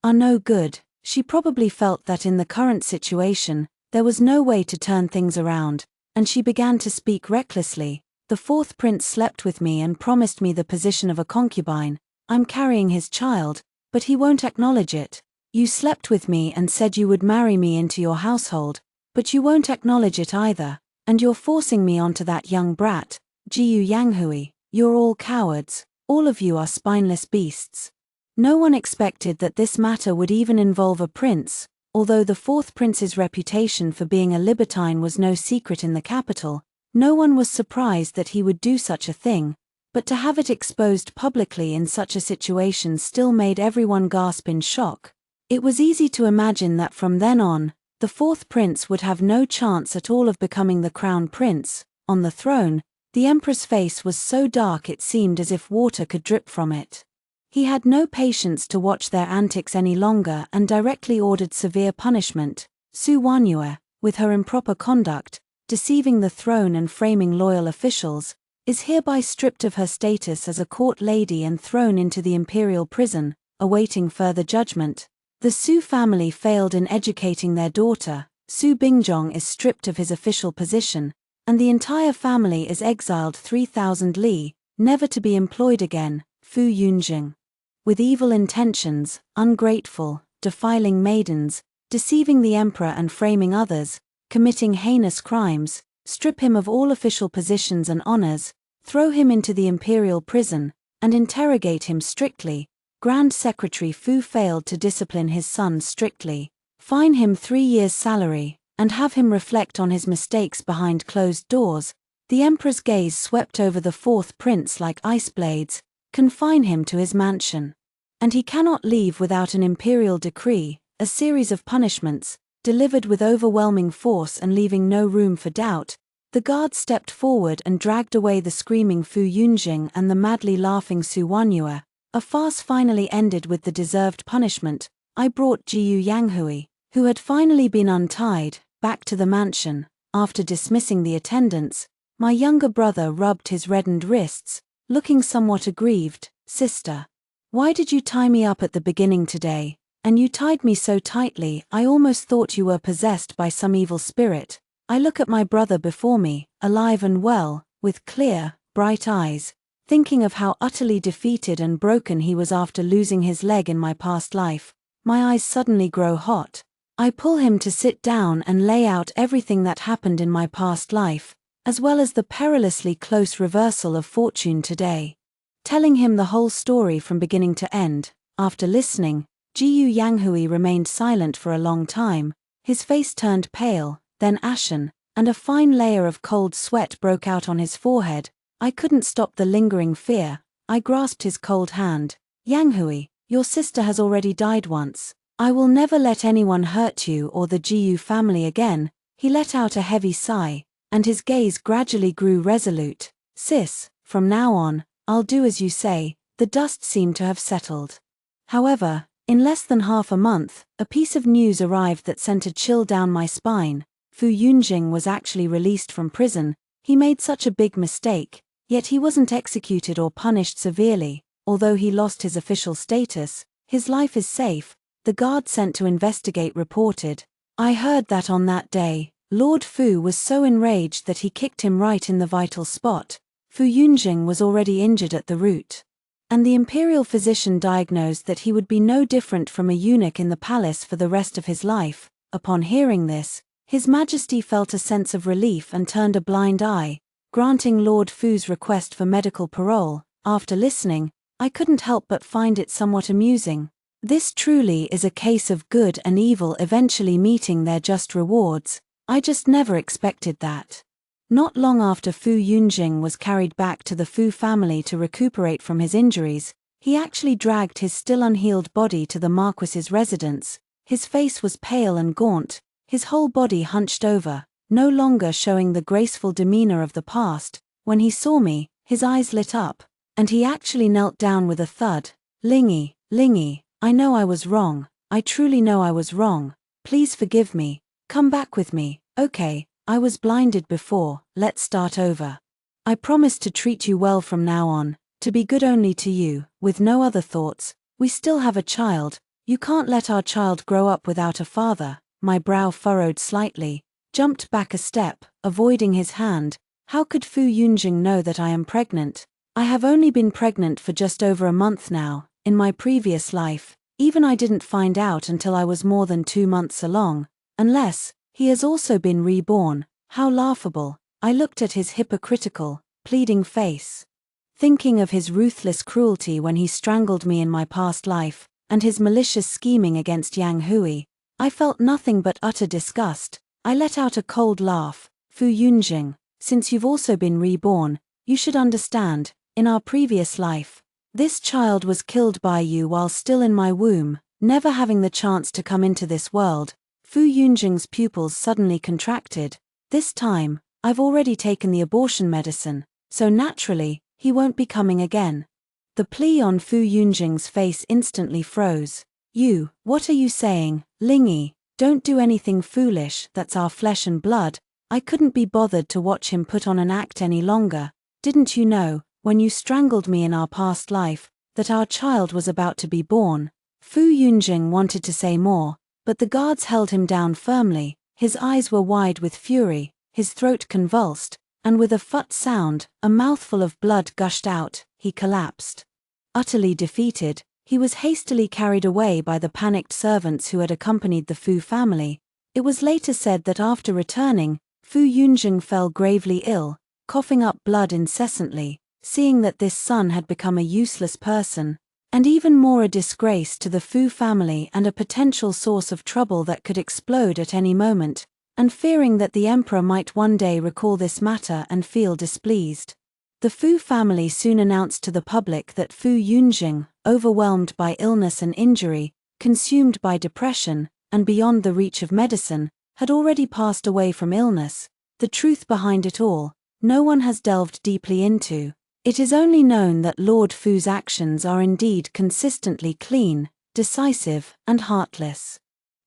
are no good. She probably felt that in the current situation, there was no way to turn things around, and she began to speak recklessly. The 4th prince slept with me and promised me the position of a concubine. I'm carrying his child, but he won't acknowledge it. You slept with me and said you would marry me into your household, but you won't acknowledge it either, and you're forcing me onto that young brat, Jiyu Yanghui. You're all cowards, all of you are spineless beasts. No one expected that this matter would even involve a prince, although the 4th prince's reputation for being a libertine was no secret in the capital. No one was surprised that he would do such a thing, but to have it exposed publicly in such a situation still made everyone gasp in shock. It was easy to imagine that from then on, the 4th prince would have no chance at all of becoming the crown prince. On the throne, the emperor's face was so dark it seemed as if water could drip from it. He had no patience to watch their antics any longer and directly ordered severe punishment. Su Wanyue, with her improper conduct, deceiving the throne and framing loyal officials, is hereby stripped of her status as a court lady and thrown into the imperial prison, awaiting further judgment. The Su family failed in educating their daughter. Su Bingjong is stripped of his official position, and the entire family is exiled 3,000 li, never to be employed again. Fu Yunjing, with evil intentions, ungrateful, defiling maidens, deceiving the emperor and framing others, committing heinous crimes, strip him of all official positions and honors, throw him into the imperial prison, and interrogate him strictly. Grand Secretary Fu failed to discipline his son strictly, fine him 3 years' salary, and have him reflect on his mistakes behind closed doors. The emperor's gaze swept over the 4th prince like ice blades, confine him to his mansion. And he cannot leave without an imperial decree, a series of punishments, delivered with overwhelming force and leaving no room for doubt. The guards stepped forward and dragged away the screaming Fu Yunjing and the madly laughing Su Wanyue. A farce finally ended with the deserved punishment. I brought Jiyu Yanghui, who had finally been untied, back to the mansion. After dismissing the attendants, my younger brother rubbed his reddened wrists, looking somewhat aggrieved. Sister, why did you tie me up at the beginning today? And you tied me so tightly I almost thought you were possessed by some evil spirit. I look at my brother before me, alive and well, with clear, bright eyes, thinking of how utterly defeated and broken he was after losing his leg in my past life. My eyes suddenly grow hot. I pull him to sit down and lay out everything that happened in my past life, as well as the perilously close reversal of fortune today. Telling him the whole story from beginning to end. After listening, Jiyu Yanghui remained silent for a long time. His face turned pale, then ashen, and a fine layer of cold sweat broke out on his forehead. I couldn't stop the lingering fear. I grasped his cold hand. Yanghui, your sister has already died once. I will never let anyone hurt you or the Jiyu family again. He let out a heavy sigh, and his gaze gradually grew resolute. Sis, from now on, I'll do as you say. The dust seemed to have settled. However, In less than half a month, a piece of news arrived that sent a chill down my spine. Fu Yunjing was actually released from prison. He made such a big mistake, yet he wasn't executed or punished severely. Although he lost his official status, his life is safe, the guard sent to investigate reported. I heard that on that day, Lord Fu was so enraged that he kicked him right in the vital spot. Fu Yunjing was already injured at the root. And the imperial physician diagnosed that he would be no different from a eunuch in the palace for the rest of his life. Upon hearing this, His Majesty felt a sense of relief and turned a blind eye, granting Lord Fu's request for medical parole. After listening, I couldn't help but find it somewhat amusing. This truly is a case of good and evil eventually meeting their just rewards. I just never expected that. Not long after Fu Yunjing was carried back to the Fu family to recuperate from his injuries, he actually dragged his still unhealed body to the Marquis's residence. His face was pale and gaunt, his whole body hunched over, no longer showing the graceful demeanor of the past. When he saw me, his eyes lit up, and he actually knelt down with a thud. "Lingy, Lingy, I know I was wrong, I truly know I was wrong. Please forgive me, come back with me, okay? I was blinded before, let's start over. I promise to treat you well from now on, to be good only to you, with no other thoughts. We still have a child, you can't let our child grow up without a father." My brow furrowed slightly, jumped back a step, avoiding his hand. How could Fu Yunjing know that I am pregnant? I have only been pregnant for just over a month now. In my previous life, even I didn't find out until I was more than 2 months along. Unless he has also been reborn. How laughable. I looked at his hypocritical, pleading face, thinking of his ruthless cruelty when he strangled me in my past life, and his malicious scheming against Yang Hui. I felt nothing but utter disgust. I let out a cold laugh. "Fu Yunjing, since you've also been reborn, you should understand, in our previous life, this child was killed by you while still in my womb, never having the chance to come into this world." Fu Yunjing's pupils suddenly contracted. "This time, I've already taken the abortion medicine, so naturally, he won't be coming again." The plea on Fu Yunjing's face instantly froze. What are you saying, Lingy? Don't do anything foolish, that's our flesh and blood." I couldn't be bothered to watch him put on an act any longer. "Didn't you know, when you strangled me in our past life, that our child was about to be born?" Fu Yunjing wanted to say more, but the guards held him down firmly. His eyes were wide with fury, his throat convulsed, and with a phut sound, a mouthful of blood gushed out. He collapsed. Utterly defeated, he was hastily carried away by the panicked servants who had accompanied the Fu family. It was later said that after returning, Fu Yunjing fell gravely ill, coughing up blood incessantly. Seeing that this son had become a useless person, and even more a disgrace to the Fu family and a potential source of trouble that could explode at any moment, and fearing that the emperor might one day recall this matter and feel displeased, the Fu family soon announced to the public that Fu Yunjing, overwhelmed by illness and injury, consumed by depression, and beyond the reach of medicine, had already passed away from illness. The truth behind it all, no one has delved deeply into. It is only known that Lord Fu's actions are indeed consistently clean, decisive, and heartless.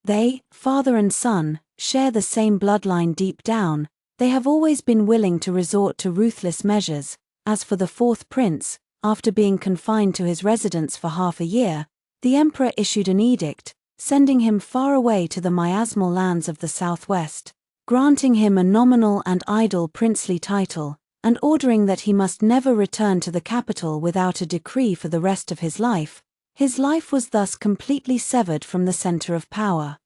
They, father and son, share the same bloodline deep down. They have always been willing to resort to ruthless measures. As for the fourth prince, after being confined to his residence for half a year, the emperor issued an edict, sending him far away to the miasmal lands of the southwest, granting him a nominal and idle princely title, and ordering that he must never return to the capital without a decree for the rest of his life. His life was thus completely severed from the center of power.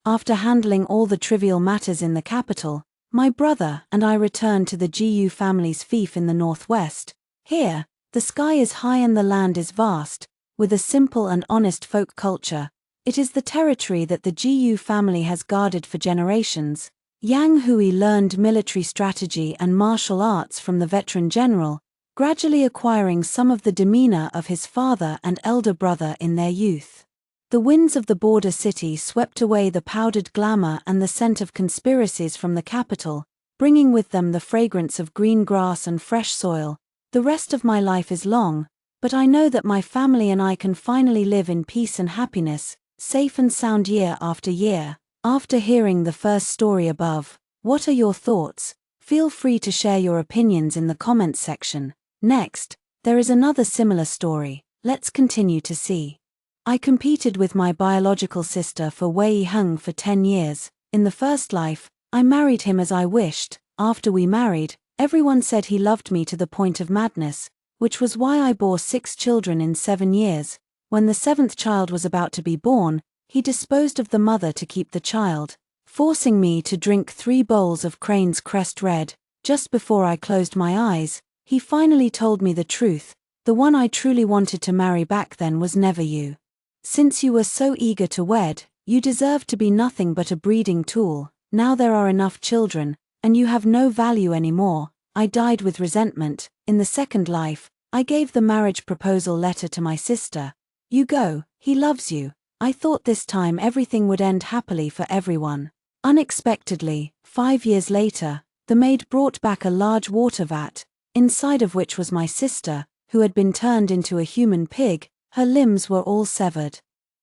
After handling all the trivial matters in the capital, my brother and I returned to the Gu family's fief in the northwest. Here, the sky is high and the land is vast, with a simple and honest folk culture. It is the territory that the Gu family has guarded for generations. Yang Hui learned military strategy and martial arts from the veteran general, gradually acquiring some of the demeanor of his father and elder brother in their youth. The winds of the border city swept away the powdered glamour and the scent of conspiracies from the capital, bringing with them the fragrance of green grass and fresh soil. The rest of my life is long, But I know that my family and I can finally live in peace and happiness, safe and sound year after year. After hearing the first story above, what are your thoughts? Feel free to share your opinions in the comments section. Next, there is another similar story. Let's continue to see. I competed with my biological sister for Wei Heng for 10 years. In the first life, I married him as I wished. After we married, everyone said he loved me to the point of madness, which was why I bore 6 children in 7 years. When the 7th child was about to be born, he disposed of the mother to keep the child, forcing me to drink 3 bowls of Crane's Crest Red. Just before I closed my eyes, he finally told me the truth. The one I truly wanted to marry back then was never you. Since you were so eager to wed, you deserved to be nothing but a breeding tool. Now there are enough children, and you have no value anymore. I died with resentment. In the second life, I gave the marriage proposal letter to my sister. You go, he loves you. I thought this time everything would end happily for everyone. Unexpectedly, 5 years later, the maid brought back a large water vat, inside of which was my sister, who had been turned into a human pig. Her limbs were all severed.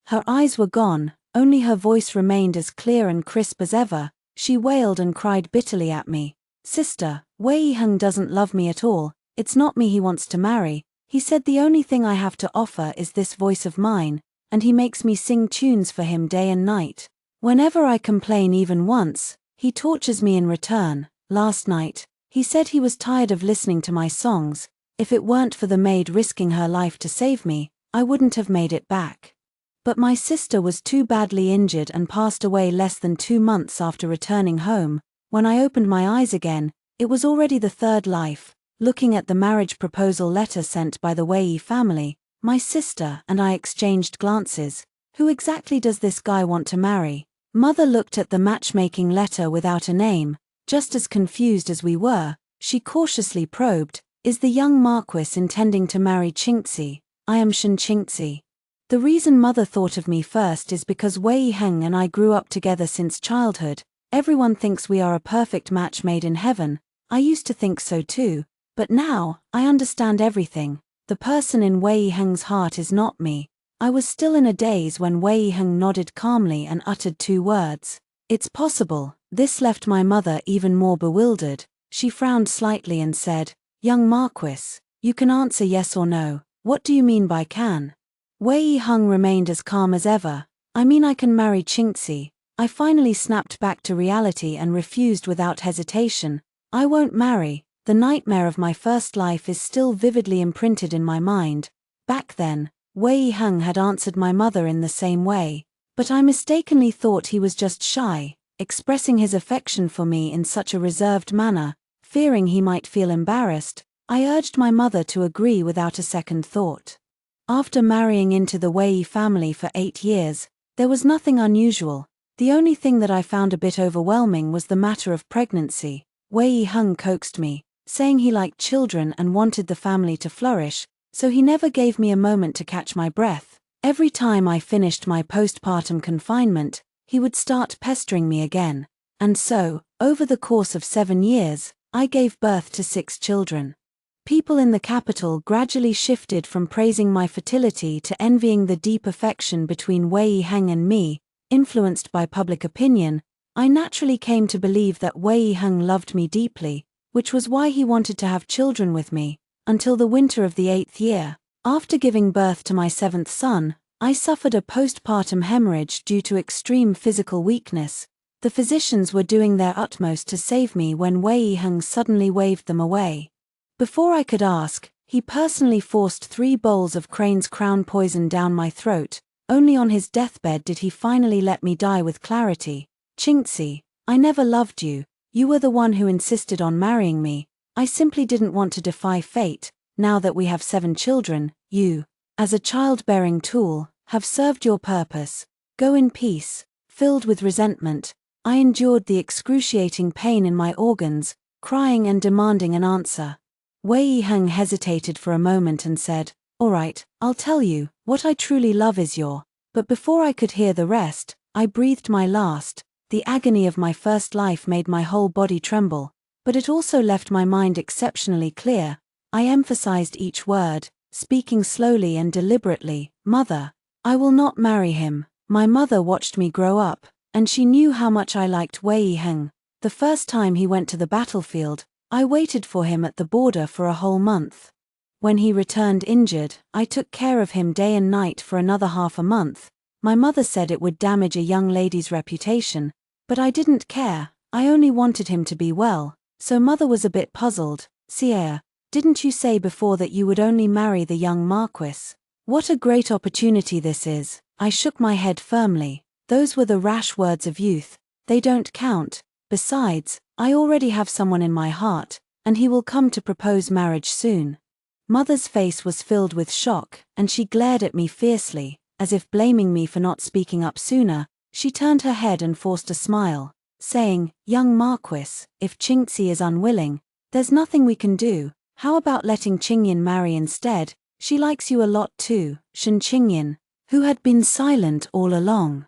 Her eyes were gone, only her voice remained as clear and crisp as ever. She wailed and cried bitterly at me. Sister, Wei Heng doesn't love me at all. It's not me he wants to marry. He said the only thing I have to offer is this voice of mine, and he makes me sing tunes for him day and night. Whenever I complain even once, he tortures me in return. Last night, he said he was tired of listening to my songs. If it weren't for the maid risking her life to save me, I wouldn't have made it back. But my sister was too badly injured and passed away less than 2 months after returning home. When I opened my eyes again, it was already the 3rd life. Looking at the marriage proposal letter sent by the Wei family, my sister and I exchanged glances. Who exactly does this guy want to marry? Mother looked at the matchmaking letter without a name. Just as confused as we were, she cautiously probed, is the young Marquis intending to marry Xianxia? I am Xianxia. The reason mother thought of me first is because Wei Heng and I grew up together since childhood. Everyone thinks we are a perfect match made in heaven. I used to think so too, but now, I understand everything. The person in Wei Heng's heart is not me. I was still in a daze when Wei Heng nodded calmly and uttered 2 words. It's possible. This left my mother even more bewildered. She frowned slightly and said, young Marquis, you can answer yes or no. What do you mean by can? Wei Heng remained as calm as ever. I mean I can marry Xianxia. I finally snapped back to reality and refused without hesitation. I won't marry. The nightmare of my first life is still vividly imprinted in my mind. Back then, Wei Heng had answered my mother in the same way, but I mistakenly thought he was just shy, expressing his affection for me in such a reserved manner. Fearing he might feel embarrassed, I urged my mother to agree without a second thought. After marrying into the Wei family for 8 years, there was nothing unusual. The only thing that I found a bit overwhelming was the matter of pregnancy. Wei Heng coaxed me, saying he liked children and wanted the family to flourish, so he never gave me a moment to catch my breath. Every time I finished my postpartum confinement, he would start pestering me again. And so, over the course of 7 years, I gave birth to 6 children. People in the capital gradually shifted from praising my fertility to envying the deep affection between Wei Heng and me. Influenced by public opinion, I naturally came to believe that Wei Heng loved me deeply, which was why he wanted to have children with me. Until the winter of the 8th year, after giving birth to my 7th son, I suffered a postpartum hemorrhage due to extreme physical weakness. The physicians were doing their utmost to save me when Wei Heng suddenly waved them away. Before I could ask, he personally forced 3 bowls of Crane's Crown poison down my throat. Only on his deathbed did he finally let me die with clarity. Xianxia, I never loved you. You were the one who insisted on marrying me. I simply didn't want to defy fate. Now that we have 7 children, you, as a childbearing tool, have served your purpose. Go in peace. Filled with resentment, I endured the excruciating pain in my organs, crying and demanding an answer. Wei Heng hesitated for a moment and said, all right, I'll tell you, what I truly love is your. But before I could hear the rest, I breathed my last. The agony of my first life made my whole body tremble, but it also left my mind exceptionally clear. I emphasized each word, speaking slowly and deliberately, "Mother, I will not marry him. My mother watched me grow up, and she knew how much I liked Wei Heng. The first time he went to the battlefield, I waited for him at the border for a whole month. When he returned injured, I took care of him day and night for another half a month. My mother said it would damage a young lady's reputation, but I didn't care. I only wanted him to be well." So mother was a bit puzzled. "Xia, didn't you say before that you would only marry the young Marquis? What a great opportunity this is." I shook my head firmly. "Those were the rash words of youth. They don't count. Besides, I already have someone in my heart, and he will come to propose marriage soon." Mother's face was filled with shock, and she glared at me fiercely, as if blaming me for not speaking up sooner. She turned her head and forced a smile, saying, "Young Marquis, if Qingxi is unwilling, there's nothing we can do. How about letting Qingyin marry instead? She likes you a lot too." Shen Qingyin, who had been silent all along,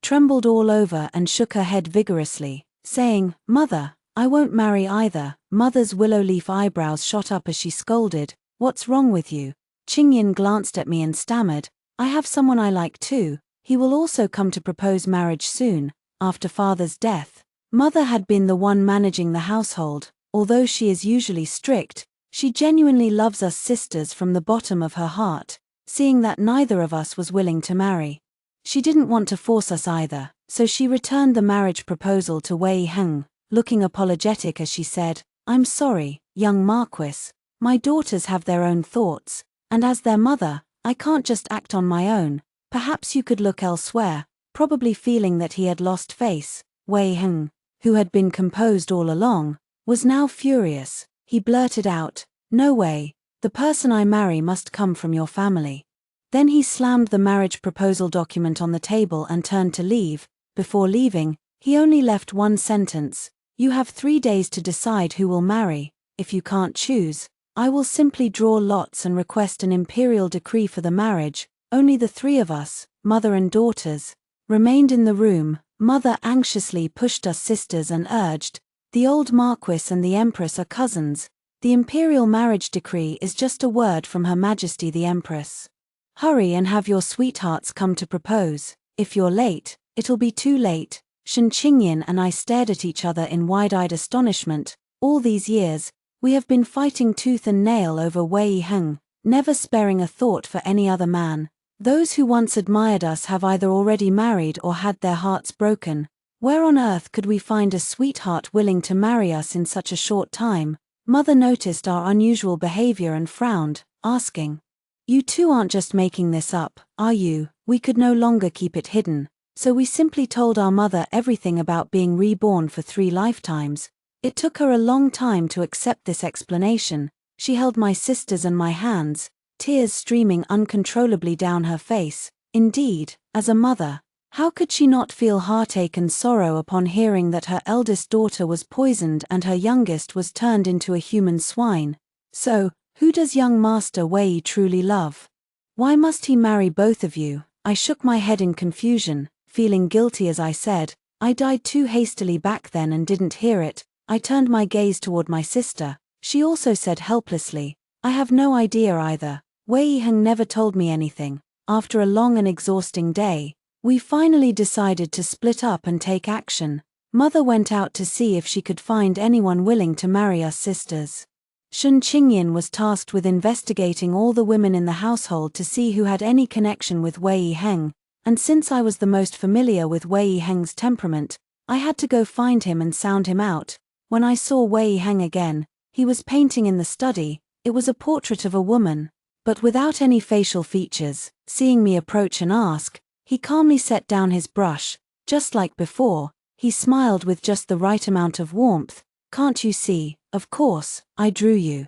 trembled all over and shook her head vigorously, saying, "Mother, I won't marry either." Mother's willow leaf eyebrows shot up as she scolded, "What's wrong with you?" Qingyin glanced at me and stammered, "I have someone I like too. He will also come to propose marriage soon, after father's death." Mother had been the one managing the household. Although she is usually strict, she genuinely loves us sisters from the bottom of her heart, seeing that neither of us was willing to marry. She didn't want to force us either, so she returned the marriage proposal to Wei Heng, looking apologetic as she said, "I'm sorry, young Marquis. My daughters have their own thoughts, and as their mother, I can't just act on my own. Perhaps you could look elsewhere." Probably feeling that he had lost face, Wei Heng, who had been composed all along, was now furious. He blurted out, "No way, the person I marry must come from your family." Then he slammed the marriage proposal document on the table and turned to leave. Before leaving, he only left one sentence, "You have 3 days to decide who will marry. If you can't choose, I will simply draw lots and request an imperial decree for the marriage." Only the 3 of us, mother and daughters, remained in the room. Mother anxiously pushed us sisters and urged, "The old Marquis and the Empress are cousins. The imperial marriage decree is just a word from Her Majesty the Empress. Hurry and have your sweethearts come to propose. If you're late, it'll be too late." Shen Qingyin and I stared at each other in wide-eyed astonishment. All these years, we have been fighting tooth and nail over Wei Heng, never sparing a thought for any other man. Those who once admired us have either already married or had their hearts broken. Where on earth could we find a sweetheart willing to marry us in such a short time? Mother noticed our unusual behavior and frowned, asking, "You two aren't just making this up, are you?" We could no longer keep it hidden, so we simply told our mother everything about being reborn for 3 lifetimes. It took her a long time to accept this explanation. She held my sisters and my hands, tears streaming uncontrollably down her face. Indeed, as a mother, how could she not feel heartache and sorrow upon hearing that her eldest daughter was poisoned and her youngest was turned into a human swine? So, who does young Master Wei truly love? Why must he marry both of you? I shook my head in confusion, feeling guilty as I said, "I died too hastily back then and didn't hear it." I turned my gaze toward my sister. She also said helplessly, "I have no idea either. Wei Heng never told me anything." After a long and exhausting day, we finally decided to split up and take action. Mother went out to see if she could find anyone willing to marry us sisters. Shen Qingyin was tasked with investigating all the women in the household to see who had any connection with Wei Heng, and since I was the most familiar with Wei Heng's temperament, I had to go find him and sound him out. When I saw Wei Heng again, he was painting in the study. It was a portrait of a woman, but without any facial features. Seeing me approach and ask, he calmly set down his brush. Just like before, he smiled with just the right amount of warmth. "Can't you see? Of course, I drew you."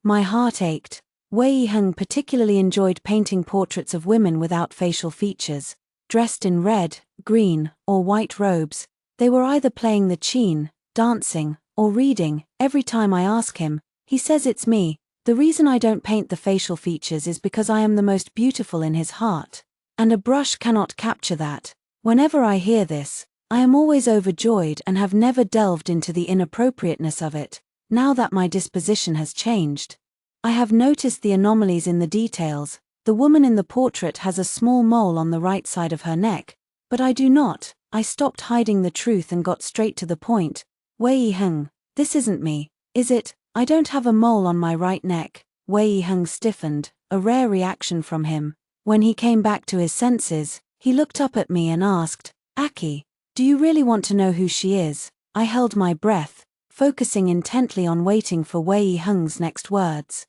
My heart ached. Wei Heng particularly enjoyed painting portraits of women without facial features, dressed in red, green, or white robes. They were either playing the qin, dancing, or reading. Every time I ask him, he says it's me. The reason I don't paint the facial features is because I am the most beautiful in his heart, and a brush cannot capture that. Whenever I hear this, I am always overjoyed and have never delved into the inappropriateness of it. Now that my disposition has changed, I have noticed the anomalies in the details. The woman in the portrait has a small mole on the right side of her neck, but I do not. I stopped hiding the truth and got straight to the point. Wei Heng, this isn't me, is it? I don't have a mole on my right neck. Wei Heng stiffened, a rare reaction from him. When he came back to his senses, he looked up at me and asked, Aki, do you really want to know who she is? I held my breath, focusing intently on waiting for Wei Heng's next words.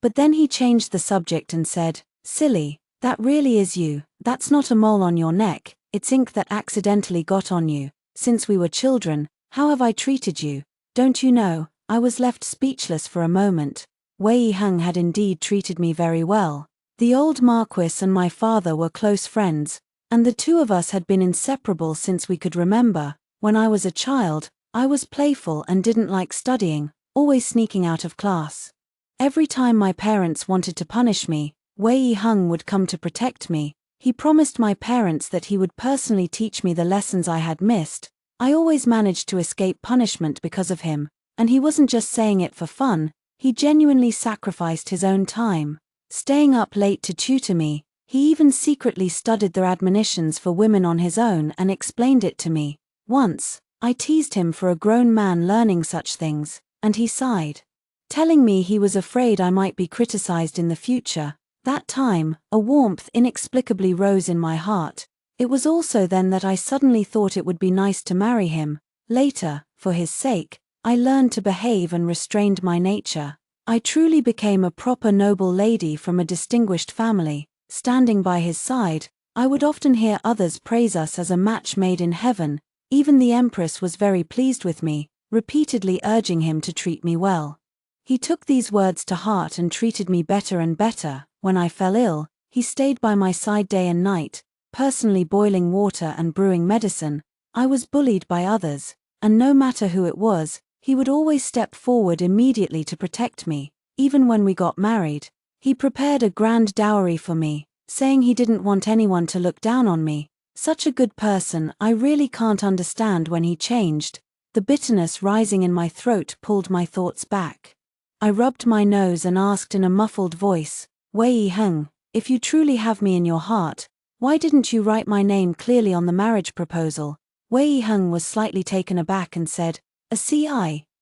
But then he changed the subject and said, silly, that really is you. That's not a mole on your neck, it's ink that accidentally got on you. Since we were children, how have I treated you? Don't you know? I was left speechless for a moment. Wei Heng had indeed treated me very well. The old Marquis and my father were close friends, and the two of us had been inseparable since we could remember. When I was a child, I was playful and didn't like studying, always sneaking out of class. Every time my parents wanted to punish me, Wei Heng would come to protect me. He promised my parents that he would personally teach me the lessons I had missed. I always managed to escape punishment because of him, and he wasn't just saying it for fun, he genuinely sacrificed his own time, staying up late to tutor me. He even secretly studied their admonitions for women on his own and explained it to me. Once, I teased him for a grown man learning such things, and he sighed, telling me he was afraid I might be criticized in the future. That time, a warmth inexplicably rose in my heart. It was also then that I suddenly thought it would be nice to marry him. Later, for his sake, I learned to behave and restrained my nature. I truly became a proper noble lady from a distinguished family. Standing by his side, I would often hear others praise us as a match made in heaven. Even the Empress was very pleased with me, repeatedly urging him to treat me well. He took these words to heart and treated me better and better. When I fell ill, he stayed by my side day and night, personally boiling water and brewing medicine. I was bullied by others, and no matter who it was, he would always step forward immediately to protect me. Even when we got married, he prepared a grand dowry for me, saying he didn't want anyone to look down on me. Such a good person, I really can't understand when he changed. The bitterness rising in my throat pulled my thoughts back. I rubbed my nose and asked in a muffled voice, Wei Heng, if you truly have me in your heart, why didn't you write my name clearly on the marriage proposal? Wei Heng was slightly taken aback and said,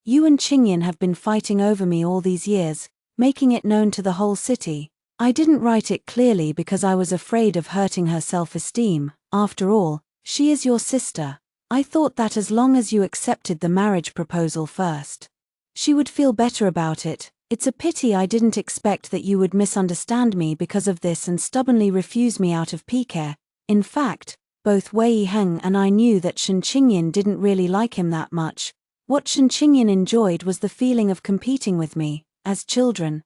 you and Qingyan have been fighting over me all these years, making it known to the whole city. I didn't write it clearly because I was afraid of hurting her self-esteem. After all, she is your sister. I thought that as long as you accepted the marriage proposal first, she would feel better about it. It's a pity I didn't expect that you would misunderstand me because of this and stubbornly refuse me out of pique. In fact, both Wei Heng and I knew that Shen Qingyan didn't really like him that much. What Shen Qingyan enjoyed was the feeling of competing with me. As children,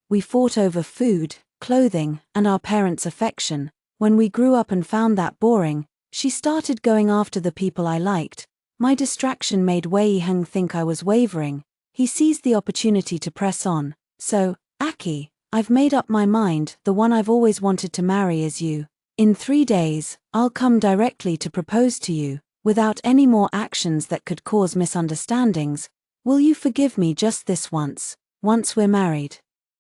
we fought over food, clothing, and our parents' affection. When we grew up and found that boring, she started going after the people I liked. My distraction made Wei Heng think I was wavering. He seized the opportunity to press on. So, Aki, I've made up my mind, the one I've always wanted to marry is you. In 3 days, I'll come directly to propose to you, without any more actions that could cause misunderstandings. Will you forgive me just this once we're married?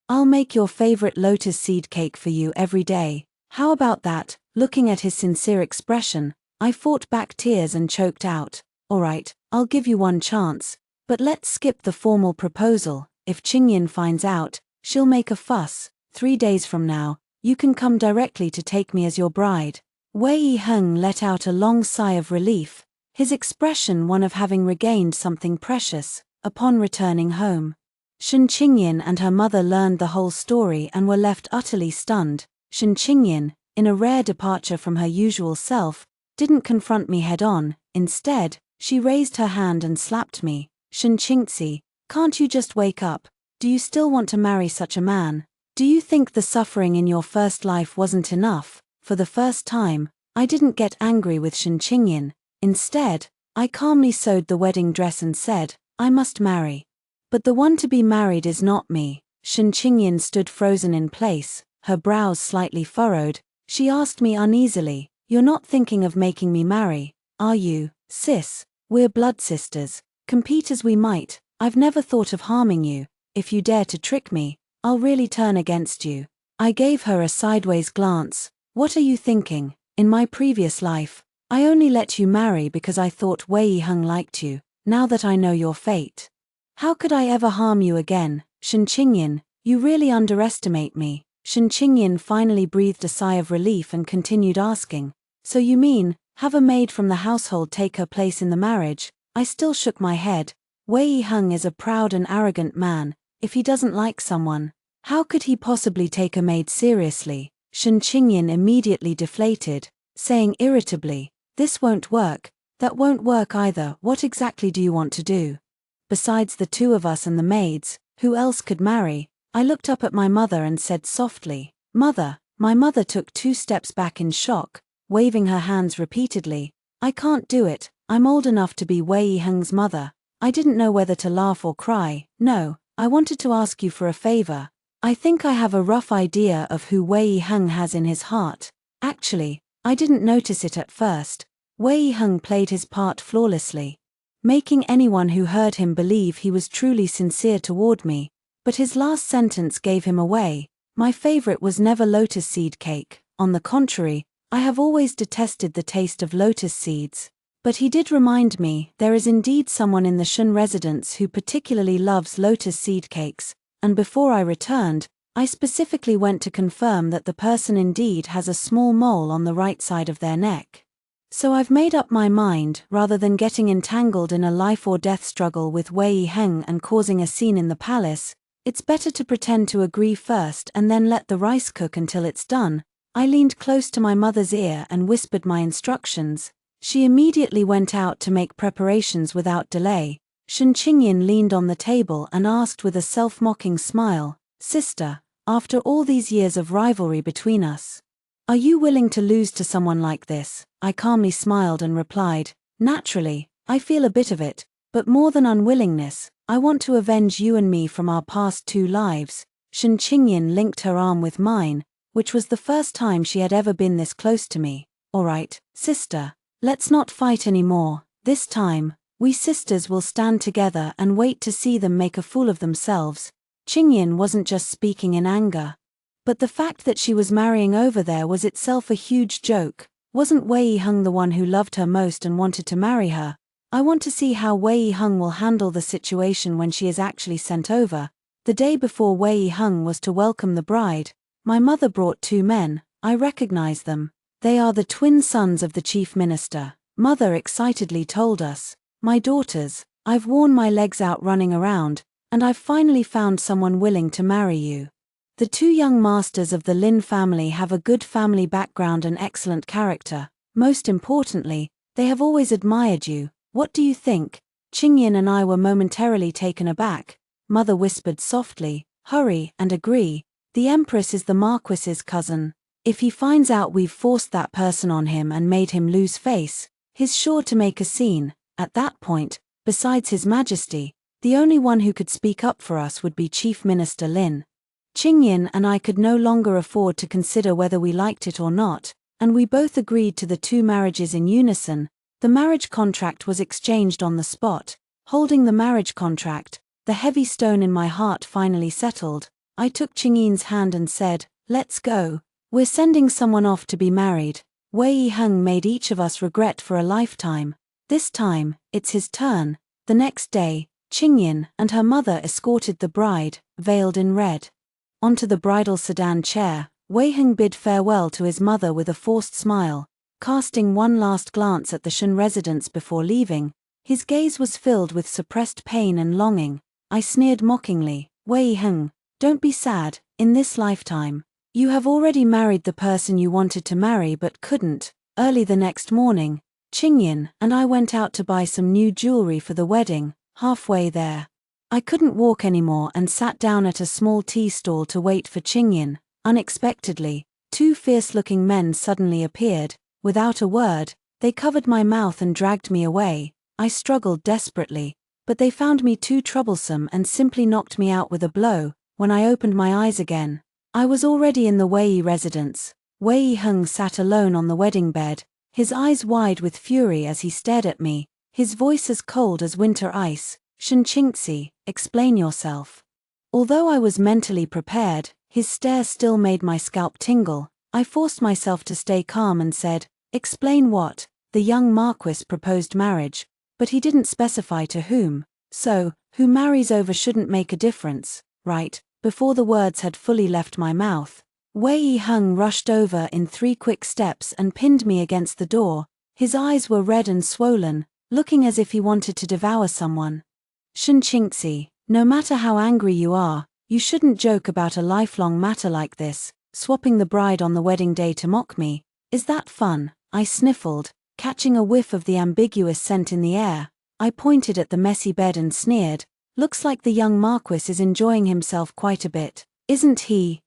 I'll make your favorite lotus seed cake for you every day. How about that? Looking at his sincere expression, I fought back tears and choked out, alright, I'll give you one chance, but let's skip the formal proposal. If Qingyan finds out, she'll make a fuss. 3 days from now, you can come directly to take me as your bride. Wei Heng let out a long sigh of relief, his expression one of having regained something precious. Upon returning home, Shen Qingyan and her mother learned the whole story and were left utterly stunned. Shen Qingyan, in a rare departure from her usual self, didn't confront me head-on. Instead, she raised her hand and slapped me. Shen Qingxi, can't you just wake up? Do you still want to marry such a man? Do you think the suffering in your first life wasn't enough? For the first time, I didn't get angry with Shen Qingyan. Instead, I calmly sewed the wedding dress and said, I must marry. But the one to be married is not me. Shen Qingyan stood frozen in place, her brows slightly furrowed. She asked me uneasily, you're not thinking of making me marry, are you, sis? We're blood sisters. Compete as we might, I've never thought of harming you. If you dare to trick me, I'll really turn against you. I gave her a sideways glance. What are you thinking? In my previous life, I only let you marry because I thought Wei Heng liked you. Now that I know your fate, how could I ever harm you again? Shen Qingyan, you really underestimate me. Shen Qingyan finally breathed a sigh of relief and continued asking, so you mean, have a maid from the household take her place in the marriage? I still shook my head. Wei Heng is a proud and arrogant man. If he doesn't like someone, how could he possibly take a maid seriously? Shen Qingyan immediately deflated, saying irritably, this won't work, that won't work either. What exactly do you want to do? Besides the two of us and the maids, who else could marry? I looked up at my mother and said softly, Mother. My mother took 2 steps back in shock, waving her hands repeatedly. I can't do it, I'm old enough to be Wei Heng's mother. I didn't know whether to laugh or cry. No, I wanted to ask you for a favor. I think I have a rough idea of who Wei Heng has in his heart. Actually, I didn't notice it at first. Wei Heng played his part flawlessly, making anyone who heard him believe he was truly sincere toward me. But his last sentence gave him away. My favorite was never lotus seed cake. On the contrary, I have always detested the taste of lotus seeds. But he did remind me, there is indeed someone in the Shun residence who particularly loves lotus seed cakes, and before I returned, I specifically went to confirm that the person indeed has a small mole on the right side of their neck. So I've made up my mind, rather than getting entangled in a life or death struggle with Wei Heng and causing a scene in the palace, it's better to pretend to agree first and then let the rice cook until it's done. I leaned close to my mother's ear and whispered my instructions. She immediately went out to make preparations without delay. Shen Qingyan leaned on the table and asked with a self-mocking smile, Sister, after all these years of rivalry between us, are you willing to lose to someone like this? I calmly smiled and replied, naturally, I feel a bit of it, but more than unwillingness, I want to avenge you and me from our past 2 lives. Shen Qingyan linked her arm with mine, which was the first time she had ever been this close to me. All right, sister, let's not fight anymore. This time, we sisters will stand together and wait to see them make a fool of themselves. Qingyan wasn't just speaking in anger, but the fact that she was marrying over there was itself a huge joke. Wasn't Wei Heng the one who loved her most and wanted to marry her? I want to see how Wei Heng will handle the situation when she is actually sent over. The day before Wei Heng was to welcome the bride, my mother brought 2 men. I recognize them. They are the twin sons of the chief minister. Mother excitedly told us, my daughters, I've worn my legs out running around, and I've finally found someone willing to marry you. The 2 young masters of the Lin family have a good family background and excellent character. Most importantly, they have always admired you. What do you think? Qingyan and I were momentarily taken aback. Mother whispered softly, hurry and agree. The Empress is the Marquis's cousin. If he finds out we've forced that person on him and made him lose face, he's sure to make a scene. At that point, besides His Majesty, the only one who could speak up for us would be Chief Minister Lin. Qingyan and I could no longer afford to consider whether we liked it or not, and we both agreed to the 2 marriages in unison. The marriage contract was exchanged on the spot. Holding the marriage contract, the heavy stone in my heart finally settled. I took Qingyan's hand and said, let's go. We're sending someone off to be married. Wei Heng made each of us regret for a lifetime. This time, it's his turn. The next day, Qingyan and her mother escorted the bride, veiled in red, onto the bridal sedan chair. Wei Heng bid farewell to his mother with a forced smile, casting one last glance at the Shun residence before leaving. His gaze was filled with suppressed pain and longing. I sneered mockingly, Wei Heng, don't be sad. In this lifetime, you have already married the person you wanted to marry but couldn't. Early the next morning, Qingyan and I went out to buy some new jewelry for the wedding. Halfway there, I couldn't walk anymore and sat down at a small tea stall to wait for Qingyan. Unexpectedly, 2 fierce-looking men suddenly appeared. Without a word, they covered my mouth and dragged me away. I struggled desperately, but they found me too troublesome and simply knocked me out with a blow. When I opened my eyes again, I was already in the Wei residence. Wei Heng sat alone on the wedding bed, his eyes wide with fury as he stared at me, his voice as cold as winter ice. Xianxia, explain yourself. Although I was mentally prepared, his stare still made my scalp tingle. I forced myself to stay calm and said, "Explain what?" The young Marquis proposed marriage, but he didn't specify to whom. So, who marries over shouldn't make a difference, right? Before the words had fully left my mouth, Wei Heng rushed over in 3 quick steps and pinned me against the door. His eyes were red and swollen, looking as if he wanted to devour someone. Xianxia, no matter how angry you are, you shouldn't joke about a lifelong matter like this, swapping the bride on the wedding day to mock me. Is that fun? I sniffled, catching a whiff of the ambiguous scent in the air. I pointed at the messy bed and sneered, "Looks like the young Marquis is enjoying himself quite a bit, isn't he?"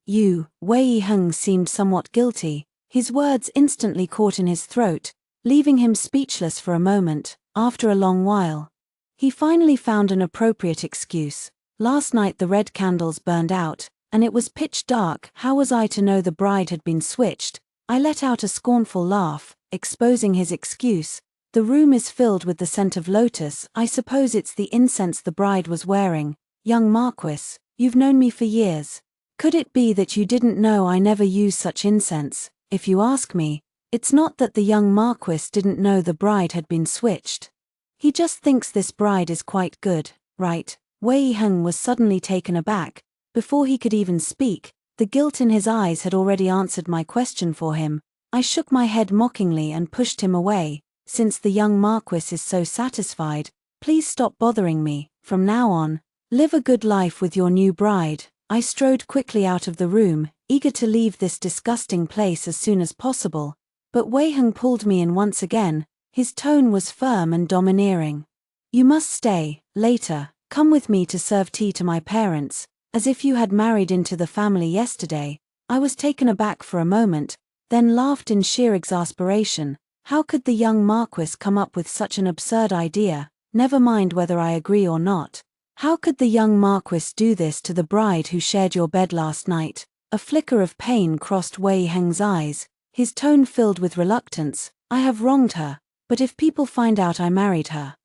Wei Heng seemed somewhat guilty. His words instantly caught in his throat, leaving him speechless for a moment. After a long while, he finally found an appropriate excuse. "Last night the red candles burned out, and it was pitch dark. How was I to know the bride had been switched?" I let out a scornful laugh, exposing his excuse. "The room is filled with the scent of lotus. I suppose it's the incense the bride was wearing." "Young Marquis, you've known me for years. Could it be that you didn't know I never use such incense?" If you ask me, it's not that the young Marquis didn't know the bride had been switched. He just thinks this bride is quite good, right? Wei Heng was suddenly taken aback. Before he could even speak, the guilt in his eyes had already answered my question for him. I shook my head mockingly and pushed him away. "Since the young Marquis is so satisfied, please stop bothering me. From now on, live a good life with your new bride." I strode quickly out of the room, eager to leave this disgusting place as soon as possible. But Wei Heng pulled me in once again. His tone was firm and domineering. "You must stay. Later, come with me to serve tea to my parents, as if you had married into the family yesterday." I was taken aback for a moment, then laughed in sheer exasperation. How could the young Marquis come up with such an absurd idea? Never mind whether I agree or not. How could the young Marquis do this to the bride who shared your bed last night? A flicker of pain crossed Wei Heng's eyes, his tone filled with reluctance. "I have wronged her, but if people find out I married her,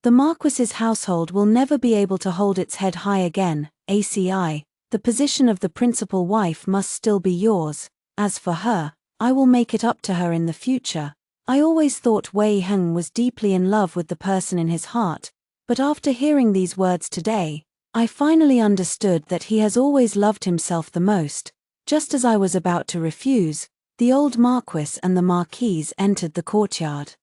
the Marquis's household will never be able to hold its head high again. ACI, the position of the principal wife must still be yours. As for her, I will make it up to her in the future." I always thought Wei Heng was deeply in love with the person in his heart, but after hearing these words today, I finally understood that he has always loved himself the most. Just as I was about to refuse, the old Marquis and the Marquise entered the courtyard.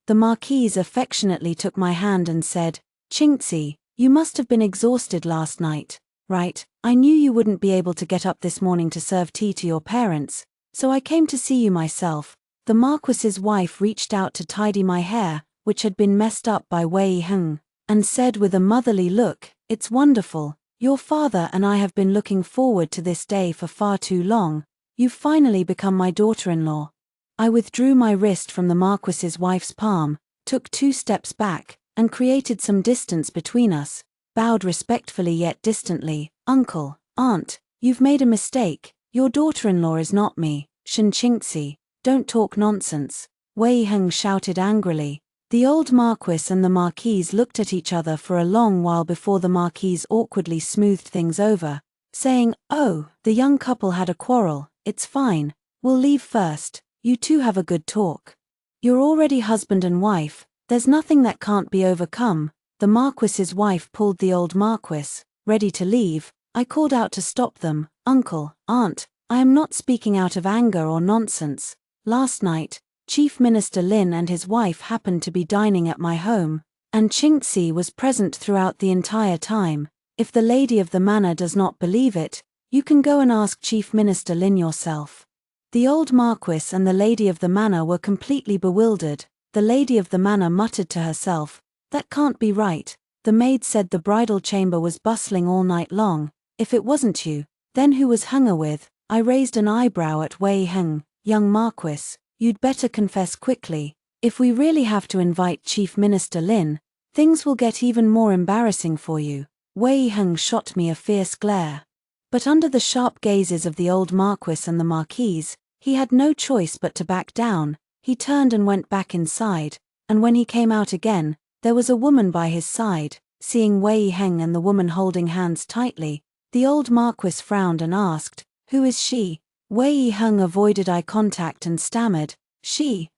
The Marquise affectionately took my hand and said, "Xianxia, you must have been exhausted last night, right? I knew you wouldn't be able to get up this morning to serve tea to your parents, so I came to see you myself." The Marquis's wife reached out to tidy my hair, which had been messed up by Wei Heng, and said with a motherly look, "It's wonderful. Your father and I have been looking forward to this day for far too long. You've finally become my daughter-in-law." I withdrew my wrist from the Marquis's wife's palm, took 2 steps back, and created some distance between us, bowed respectfully yet distantly. "Uncle, Aunt, you've made a mistake. Your daughter-in-law is not me." "Xianxia, don't talk nonsense," Wei Heng shouted angrily. The old Marquis and the Marquise looked at each other for a long while before the Marquise awkwardly smoothed things over, saying, "Oh, the young couple had a quarrel. It's fine. We'll leave first. You two have a good talk. You're already husband and wife. There's nothing that can't be overcome." The Marquis's wife pulled the old Marquis, ready to leave. I called out to stop them. "Uncle, Aunt, I am not speaking out of anger or nonsense. Last night, Chief Minister Lin and his wife happened to be dining at my home, and Xianxia was present throughout the entire time. If the lady of the manor does not believe it, you can go and ask Chief Minister Lin yourself." The old Marquis and the lady of the manor were completely bewildered. The lady of the manor muttered to herself, "That can't be right. The maid said the bridal chamber was bustling all night long. If it wasn't you, then who was hung with?" I raised an eyebrow at Wei Heng. "Young Marquis, you'd better confess quickly. If we really have to invite Chief Minister Lin, things will get even more embarrassing for you." Wei Heng shot me a fierce glare. But under the sharp gazes of the old Marquis and the Marquise, he had no choice but to back down. He turned and went back inside, and when he came out again, there was a woman by his side. Seeing Wei Heng and the woman holding hands tightly, The old Marquis frowned and asked, "Who is she?" Wei Heng avoided eye contact and stammered,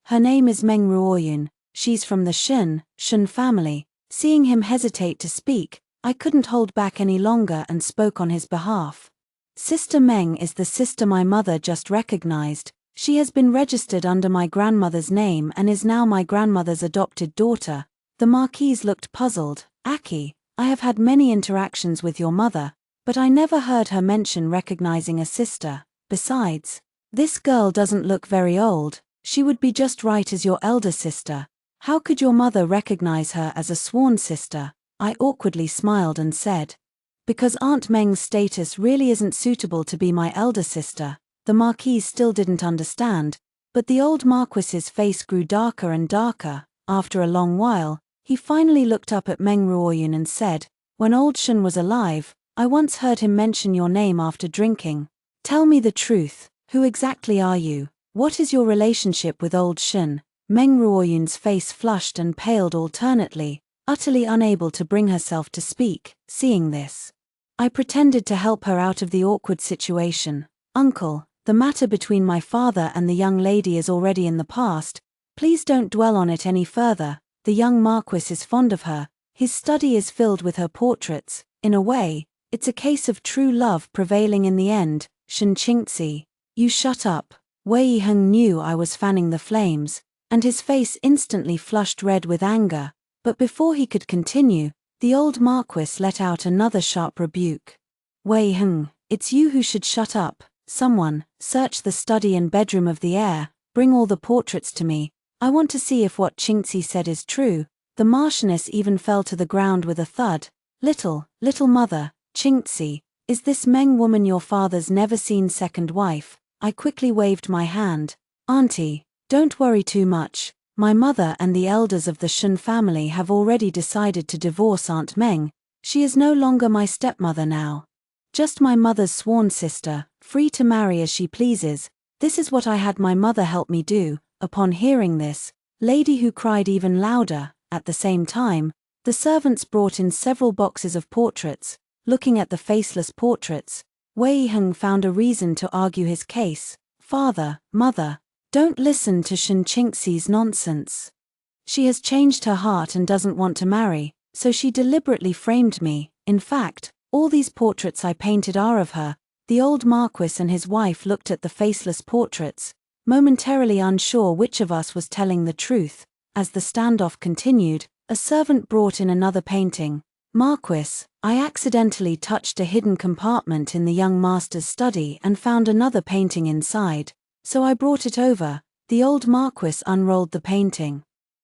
Her name is Meng Ruoyun, she's from the Shen family." Seeing him hesitate to speak, I couldn't hold back any longer and spoke on his behalf. "Sister Meng is the sister my mother just recognized. She has been registered under my grandmother's name and is now my grandmother's adopted daughter." The Marquise looked puzzled. "Aki, I have had many interactions with your mother, but I never heard her mention recognizing a sister. Besides, this girl doesn't look very old. She would be just right as your elder sister. How could your mother recognize her as a sworn sister?" I awkwardly smiled and said, "Because Aunt Meng's status really isn't suitable to be my elder sister." The Marquise still didn't understand, but the old Marquis's face grew darker and darker. After a long while, he finally looked up at Meng Ruoyun and said, "When old Shen was alive, I once heard him mention your name after drinking. Tell me the truth, who exactly are you? What is your relationship with old Shen?" Meng Ruoyun's face flushed and paled alternately, utterly unable to bring herself to speak. Seeing this, I pretended to help her out of the awkward situation. "Uncle, the matter between my father and the young lady is already in the past. Please don't dwell on it any further. The young Marquis is fond of her. His study is filled with her portraits. In a way, it's a case of true love prevailing in the end." "Xianxia, you shut up." Wei Heng knew I was fanning the flames, and his face instantly flushed red with anger, but before he could continue, the old Marquis let out another sharp rebuke. "Wei Heng, it's you who should shut up. Someone, search the study and bedroom of the heir, bring all the portraits to me. I want to see if what Xianxia said is true." The Marchioness even fell to the ground with a thud. Little mother, Xianxia, is this Meng woman your father's never-seen second wife?" I quickly waved my hand. "Auntie, don't worry too much. My mother and the elders of the Shen family have already decided to divorce Aunt Meng. She is no longer my stepmother now. Just my mother's sworn sister, free to marry as she pleases. This is what I had my mother help me do." Upon hearing this, Lady Hu cried even louder. At the same time, the servants brought in several boxes of portraits. Looking at the faceless portraits, Wei Heng found a reason to argue his case. "Father, mother, don't listen to Xianxia's nonsense. She has changed her heart and doesn't want to marry, so she deliberately framed me. In fact, all these portraits I painted are of her." The old Marquis and his wife looked at the faceless portraits, momentarily unsure which of us was telling the truth. As the standoff continued, a servant brought in another painting. "Marquis, I accidentally touched a hidden compartment in the young master's study and found another painting inside, so I brought it over." The old Marquis unrolled the painting,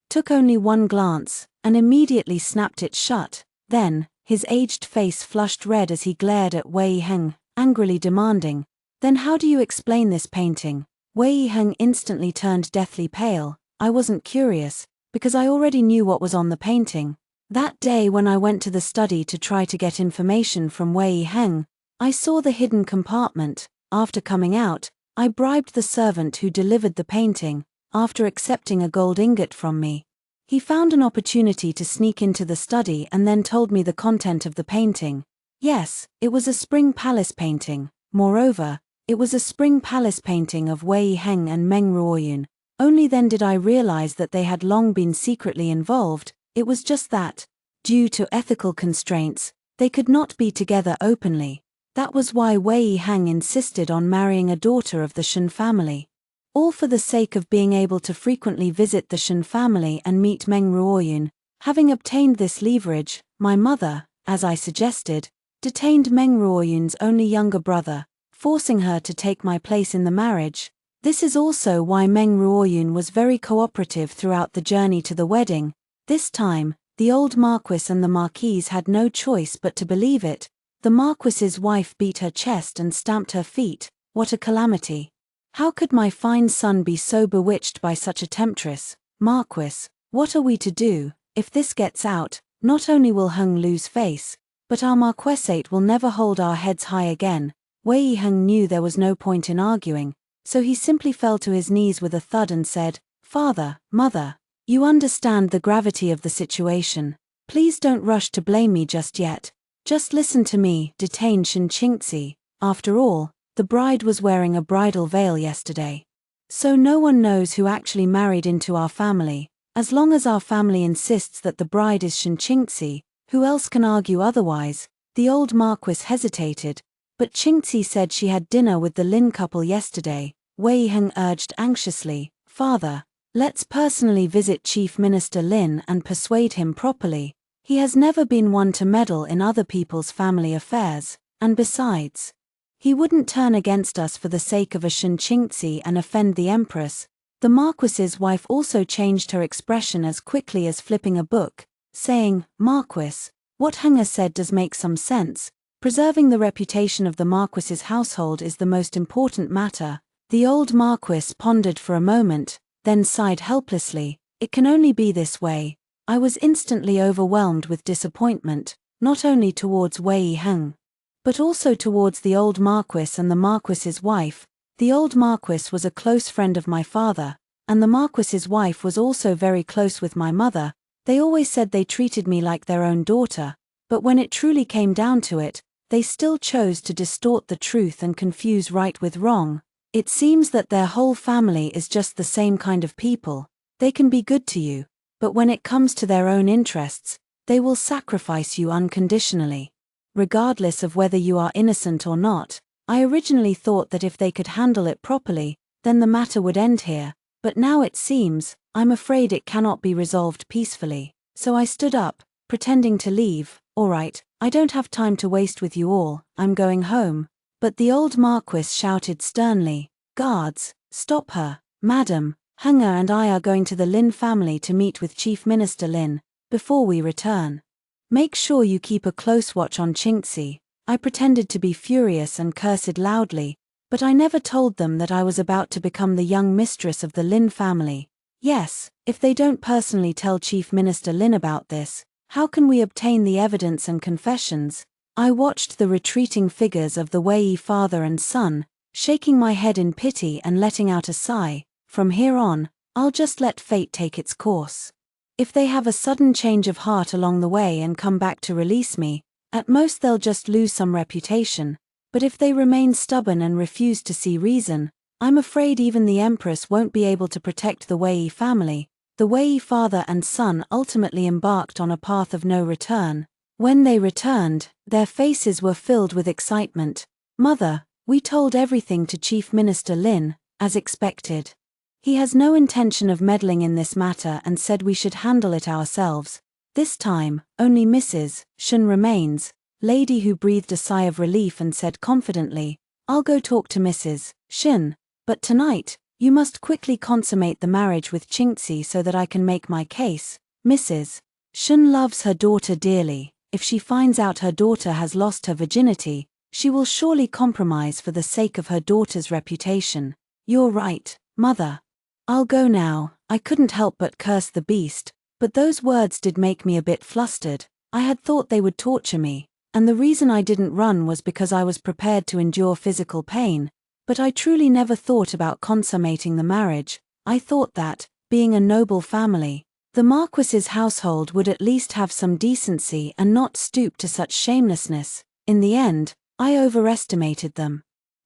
took only one glance, and immediately snapped it shut. Then, his aged face flushed red as he glared at Wei Heng, angrily demanding, "Then how do you explain this painting?" Wei Heng instantly turned deathly pale. I wasn't curious, because I already knew what was on the painting. That day when I went to the study to try to get information from Wei Heng, I saw the hidden compartment. After coming out, I bribed the servant who delivered the painting, after accepting a gold ingot from me. He found an opportunity to sneak into the study and then told me the content of the painting. Yes, it was a spring palace painting. Moreover, it was a spring palace painting of Wei Heng and Meng Ruoyun. Only then did I realize that they had long been secretly involved. It was just that, due to ethical constraints, they could not be together openly. That was why Wei Heng insisted on marrying a daughter of the Shen family. All for the sake of being able to frequently visit the Shen family and meet Meng Ruoyun. Having obtained this leverage, my mother, as I suggested, detained Meng Ruoyun's only younger brother, forcing her to take my place in the marriage. This is also why Meng Ruoyun was very cooperative throughout the journey to the wedding. This time, the old Marquis and the Marquise had no choice but to believe it. The Marquis's wife beat her chest and stamped her feet. What a calamity! How could my fine son be so bewitched by such a temptress? "Marquis, what are we to do? If this gets out, not only will Heng lose face, but our Marquisate will never hold our heads high again." Wei Heng knew there was no point in arguing, so he simply fell to his knees with a thud and said, "Father, mother, you understand the gravity of the situation. Please don't rush to blame me just yet. Just listen to me, detained Xianxia. After all, the bride was wearing a bridal veil yesterday. So no one knows who actually married into our family. As long as our family insists that the bride is Xianxia, who else can argue otherwise? The old Marquis hesitated, but Xianxia said she had dinner with the Lin couple yesterday. Wei Heng urged anxiously, "Father, let's personally visit Chief Minister Lin and persuade him properly. He has never been one to meddle in other people's family affairs, and besides, he wouldn't turn against us for the sake of a Xianxia and offend the Empress." The Marquis's wife also changed her expression as quickly as flipping a book, saying, "Marquis, what Heng said does make some sense. Preserving the reputation of the Marquis's household is the most important matter." The old Marquis pondered for a moment, then sighed helplessly. "It can only be this way." I was instantly overwhelmed with disappointment, not only towards Wei Heng, but also towards the old Marquis and the Marquis's wife. The old Marquis was a close friend of my father, and the Marquis's wife was also very close with my mother. They always said they treated me like their own daughter, but when it truly came down to it, they still chose to distort the truth and confuse right with wrong. It seems that their whole family is just the same kind of people. They can be good to you, but when it comes to their own interests, they will sacrifice you unconditionally, regardless of whether you are innocent or not. I originally thought that if they could handle it properly, then the matter would end here, but now it seems, I'm afraid it cannot be resolved peacefully. So I stood up, pretending to leave. "All right, I don't have time to waste with you all, I'm going home." But the old Marquis shouted sternly, "Guards, stop her, madam. Heng and I are going to the Lin family to meet with Chief Minister Lin. Before we return, make sure you keep a close watch on Xianxia." I pretended to be furious and cursed loudly, but I never told them that I was about to become the young mistress of the Lin family. Yes, if they don't personally tell Chief Minister Lin about this, how can we obtain the evidence and confessions? I watched the retreating figures of the Wei father and son, shaking my head in pity and letting out a sigh. From here on, I'll just let fate take its course. If they have a sudden change of heart along the way and come back to release me, at most they'll just lose some reputation, but if they remain stubborn and refuse to see reason, I'm afraid even the Empress won't be able to protect the Wei family. The Wei father and son ultimately embarked on a path of no return. When they returned, their faces were filled with excitement. "Mother, we told everything to Chief Minister Lin, as expected. He has no intention of meddling in this matter and said we should handle it ourselves. This time, only Mrs. Shen remains." Lady who breathed a sigh of relief and said confidently, "I'll go talk to Mrs. Shen, but tonight, you must quickly consummate the marriage with Xianxia so that I can make my case. Mrs. Shen loves her daughter dearly. If she finds out her daughter has lost her virginity, she will surely compromise for the sake of her daughter's reputation." "You're right, mother. I'll go now." I couldn't help but curse the beast, but those words did make me a bit flustered. I had thought they would torture me, and the reason I didn't run was because I was prepared to endure physical pain, but I truly never thought about consummating the marriage. I thought that, being a noble family, the Marquis's household would at least have some decency and not stoop to such shamelessness. In the end, I overestimated them.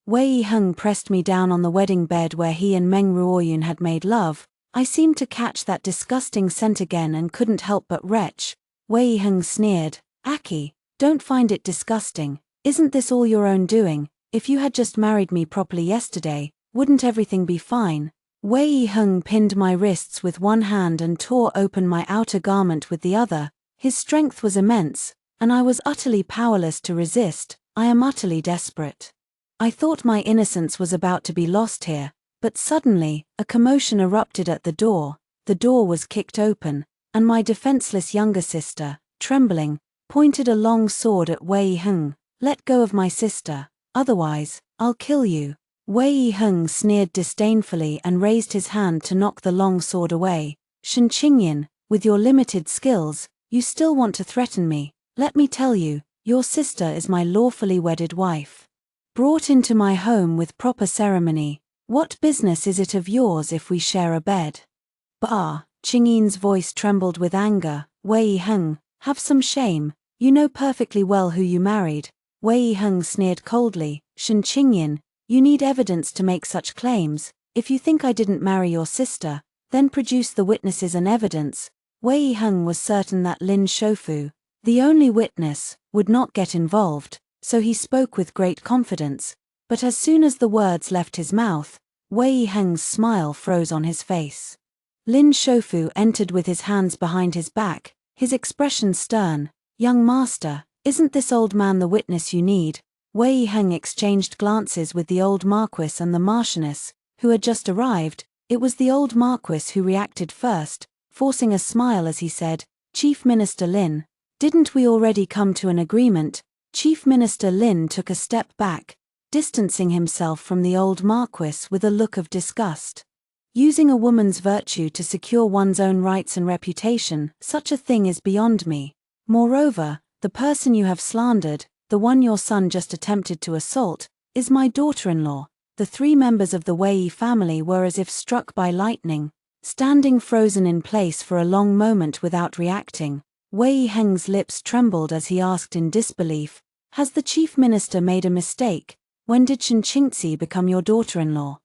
Wei Heng pressed me down on the wedding bed where he and Meng Ruoyun had made love. I seemed to catch that disgusting scent again and couldn't help but retch. Wei Heng sneered, "Aki, don't find it disgusting. Isn't this all your own doing? If you had just married me properly yesterday, wouldn't everything be fine?" Wei Heng pinned my wrists with one hand and tore open my outer garment with the other. His strength was immense, and I was utterly powerless to resist. I am utterly desperate. I thought my innocence was about to be lost here, but suddenly, a commotion erupted at the door. The door was kicked open, and my defenseless younger sister, trembling, pointed a long sword at Wei Heng. "Let go of my sister, otherwise, I'll kill you." Wei Heng sneered disdainfully and raised his hand to knock the long sword away. "Xianxia, with your limited skills, you still want to threaten me. Let me tell you, your sister is my lawfully wedded wife, brought into my home with proper ceremony. What business is it of yours if we share a bed?" "Bah!" Qingyin's voice trembled with anger. "Wei Heng, have some shame. You know perfectly well who you married. Wei Heng sneered coldly. Shen Qingyan, you need evidence to make such claims. If you think I didn't marry your sister, then produce the witnesses and evidence. Wei Heng was certain that Lin Shoufu, the only witness, would not get involved, so he spoke with great confidence. But as soon as the words left his mouth, Wei Heng's smile froze on his face. Lin Shoufu entered with his hands behind his back, his expression stern. Young master, isn't this old man the witness you need? Wei Heng exchanged glances with the old marquis and the marchioness, who had just arrived. It was the old marquis who reacted first, forcing a smile as he said, Chief Minister Lin, didn't we already come to an agreement? Chief Minister Lin took a step back, distancing himself from the old marquis with a look of disgust. Using a woman's virtue to secure one's own rights and reputation, such a thing is beyond me. Moreover, the person you have slandered, the one your son just attempted to assault, is my daughter-in-law. The three members of the Wei family were as if struck by lightning, standing frozen in place for a long moment without reacting. Wei Heng's lips trembled as he asked in disbelief, has the chief minister made a mistake? When did Shen Qingxi become your daughter-in-law?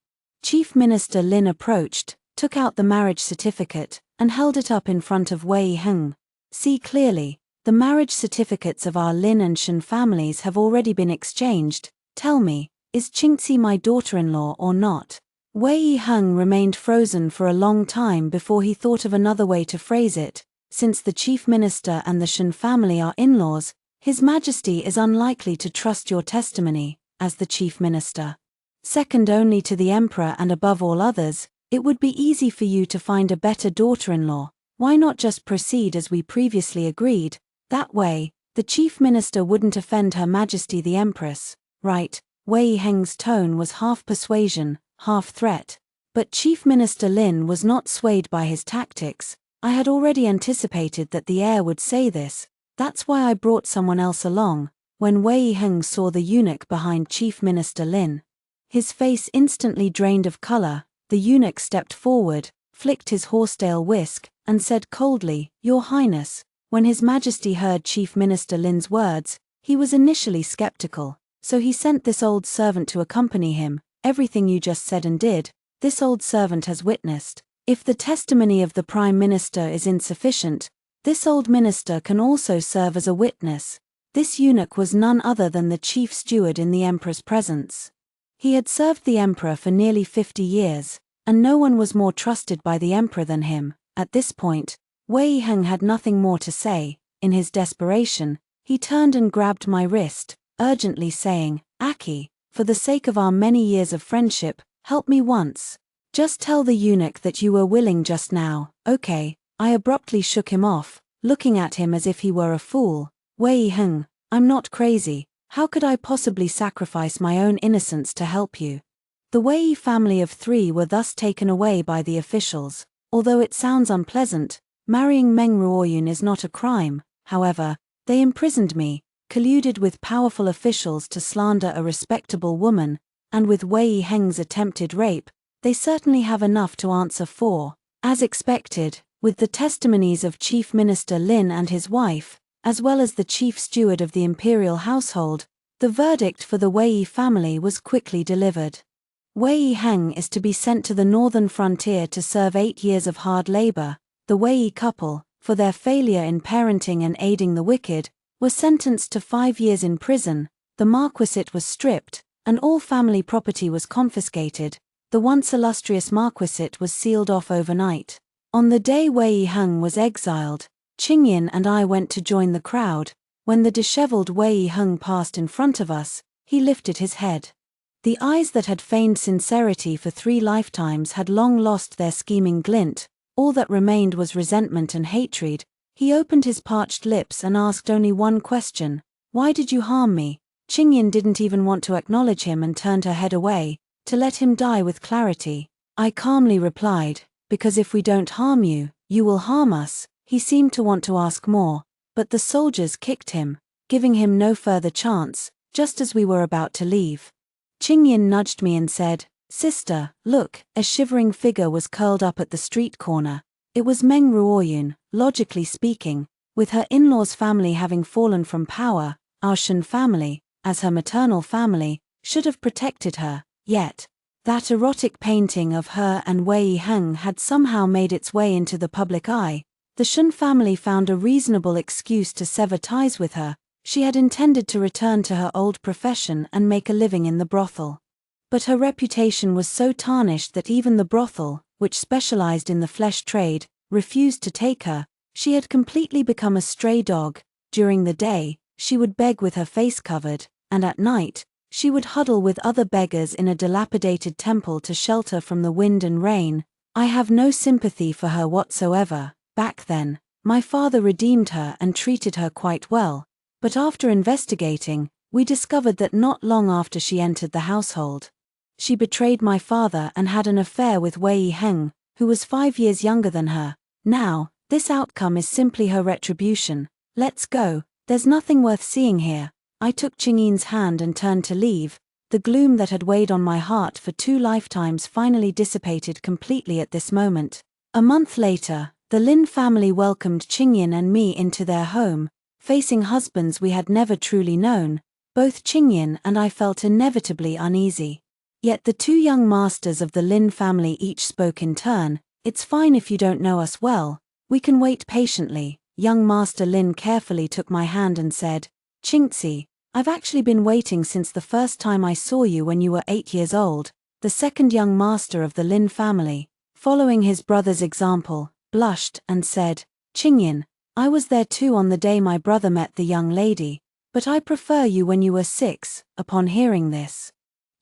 Chief Minister Lin approached, took out the marriage certificate, and held it up in front of Wei Heng. See clearly. The marriage certificates of our Lin and Shen families have already been exchanged. Tell me, is Qingxi my daughter-in-law or not? Wei Heng remained frozen for a long time before he thought of another way to phrase it. Since the chief minister and the Shen family are in-laws, His Majesty is unlikely to trust your testimony, as the chief minister. Second only to the emperor and above all others, it would be easy for you to find a better daughter-in-law. Why not just proceed as we previously agreed? That way, the chief minister wouldn't offend Her Majesty the Empress, right? Wei Heng's tone was half persuasion, half threat. But Chief Minister Lin was not swayed by his tactics. I had already anticipated that the heir would say this. That's why I brought someone else along. When Wei Heng saw the eunuch behind Chief Minister Lin, his face instantly drained of color. The eunuch stepped forward, flicked his horsetail whisk, and said coldly, Your Highness. When His Majesty heard Chief Minister Lin's words, he was initially skeptical, so he sent this old servant to accompany him. Everything you just said and did, this old servant has witnessed. If the testimony of the Prime Minister is insufficient, this old minister can also serve as a witness. This eunuch was none other than the chief steward in the Emperor's presence. He had served the Emperor for nearly 50 years, and no one was more trusted by the Emperor than him. At this point, Wei Heng had nothing more to say. In his desperation, he turned and grabbed my wrist, urgently saying, Aki, for the sake of our many years of friendship, help me once. Just tell the eunuch that you were willing just now. Okay. I abruptly shook him off, looking at him as if he were a fool. Wei Heng, I'm not crazy. How could I possibly sacrifice my own innocence to help you? The Wei family of 3 were thus taken away by the officials. Although it sounds unpleasant, marrying Meng Ruoyun is not a crime. However, they imprisoned me, colluded with powerful officials to slander a respectable woman, and with Wei Heng's attempted rape, they certainly have enough to answer for. As expected, with the testimonies of Chief Minister Lin and his wife, as well as the chief steward of the imperial household, the verdict for the Wei family was quickly delivered. Wei Heng is to be sent to the northern frontier to serve 8 years of hard labor. The Wei couple, for their failure in parenting and aiding the wicked, were sentenced to 5 years in prison. The marquisate was stripped, and all family property was confiscated. The once illustrious marquisate was sealed off overnight. On the day Wei Heng was exiled, Qingyan and I went to join the crowd. When the disheveled Wei Heng passed in front of us, he lifted his head. The eyes that had feigned sincerity for 3 lifetimes had long lost their scheming glint. All that remained was resentment and hatred. He opened his parched lips and asked only one question. Why did you harm me? Qingyan didn't even want to acknowledge him and turned her head away, to let him die with clarity. I calmly replied, because if we don't harm you, you will harm us. He seemed to want to ask more, but the soldiers kicked him, giving him no further chance, just as we were about to leave. Qingyan nudged me and said, Sister, look. A shivering figure was curled up at the street corner. It was Meng Ruoyun. Logically speaking, With her in-laws' family having fallen from power, our Shen family, as her maternal family, should have protected her, yet that erotic painting of her and Wei Heng had somehow made its way into the public eye. The Shen family found a reasonable excuse to sever ties with her. She had intended to return to her old profession and make a living in the brothel. But her reputation was so tarnished that even the brothel, which specialized in the flesh trade, refused to take her. She had completely become a stray dog. During the day, she would beg with her face covered, and at night, she would huddle with other beggars in a dilapidated temple to shelter from the wind and rain. I have no sympathy for her whatsoever. Back then, my father redeemed her and treated her quite well, but after investigating, we discovered that not long after she entered the household, she betrayed my father and had an affair with Wei Heng, who was 5 years younger than her. Now, this outcome is simply her retribution. Let's go, there's nothing worth seeing here. I took Qingyin's hand and turned to leave. The gloom that had weighed on my heart for 2 lifetimes finally dissipated completely at this moment. A month later, the Lin family welcomed Qingyin and me into their home, facing husbands we had never truly known. Both Qingyin and I felt inevitably uneasy. Yet the 2 young masters of the Lin family each spoke in turn. It's fine if you don't know us well. We can wait patiently. Young Master Lin carefully took my hand and said, Qingzi, I've actually been waiting since the first time I saw you when you were 8 years old. The second young master of the Lin family, following his brother's example, blushed and said, Qingyin, I was there too on the day my brother met the young lady, but I prefer you when you were 6. Upon hearing this,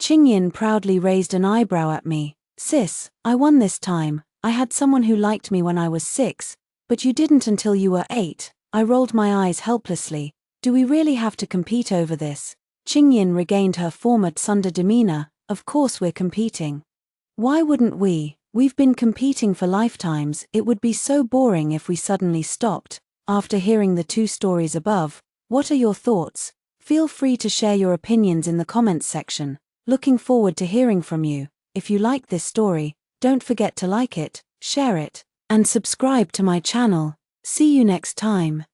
Qingyin proudly raised an eyebrow at me. Sis, I won this time. I had someone who liked me when I was 6, but you didn't until you were 8. I rolled my eyes helplessly. Do we really have to compete over this? Qingyin regained her former tsundere demeanor. Of course we're competing. Why wouldn't we? We've been competing for lifetimes. It would be so boring if we suddenly stopped. After hearing the 2 stories above, what are your thoughts? Feel free to share your opinions in the comments section. Looking forward to hearing from you. If you like this story, don't forget to like it, share it, and subscribe to my channel. See you next time.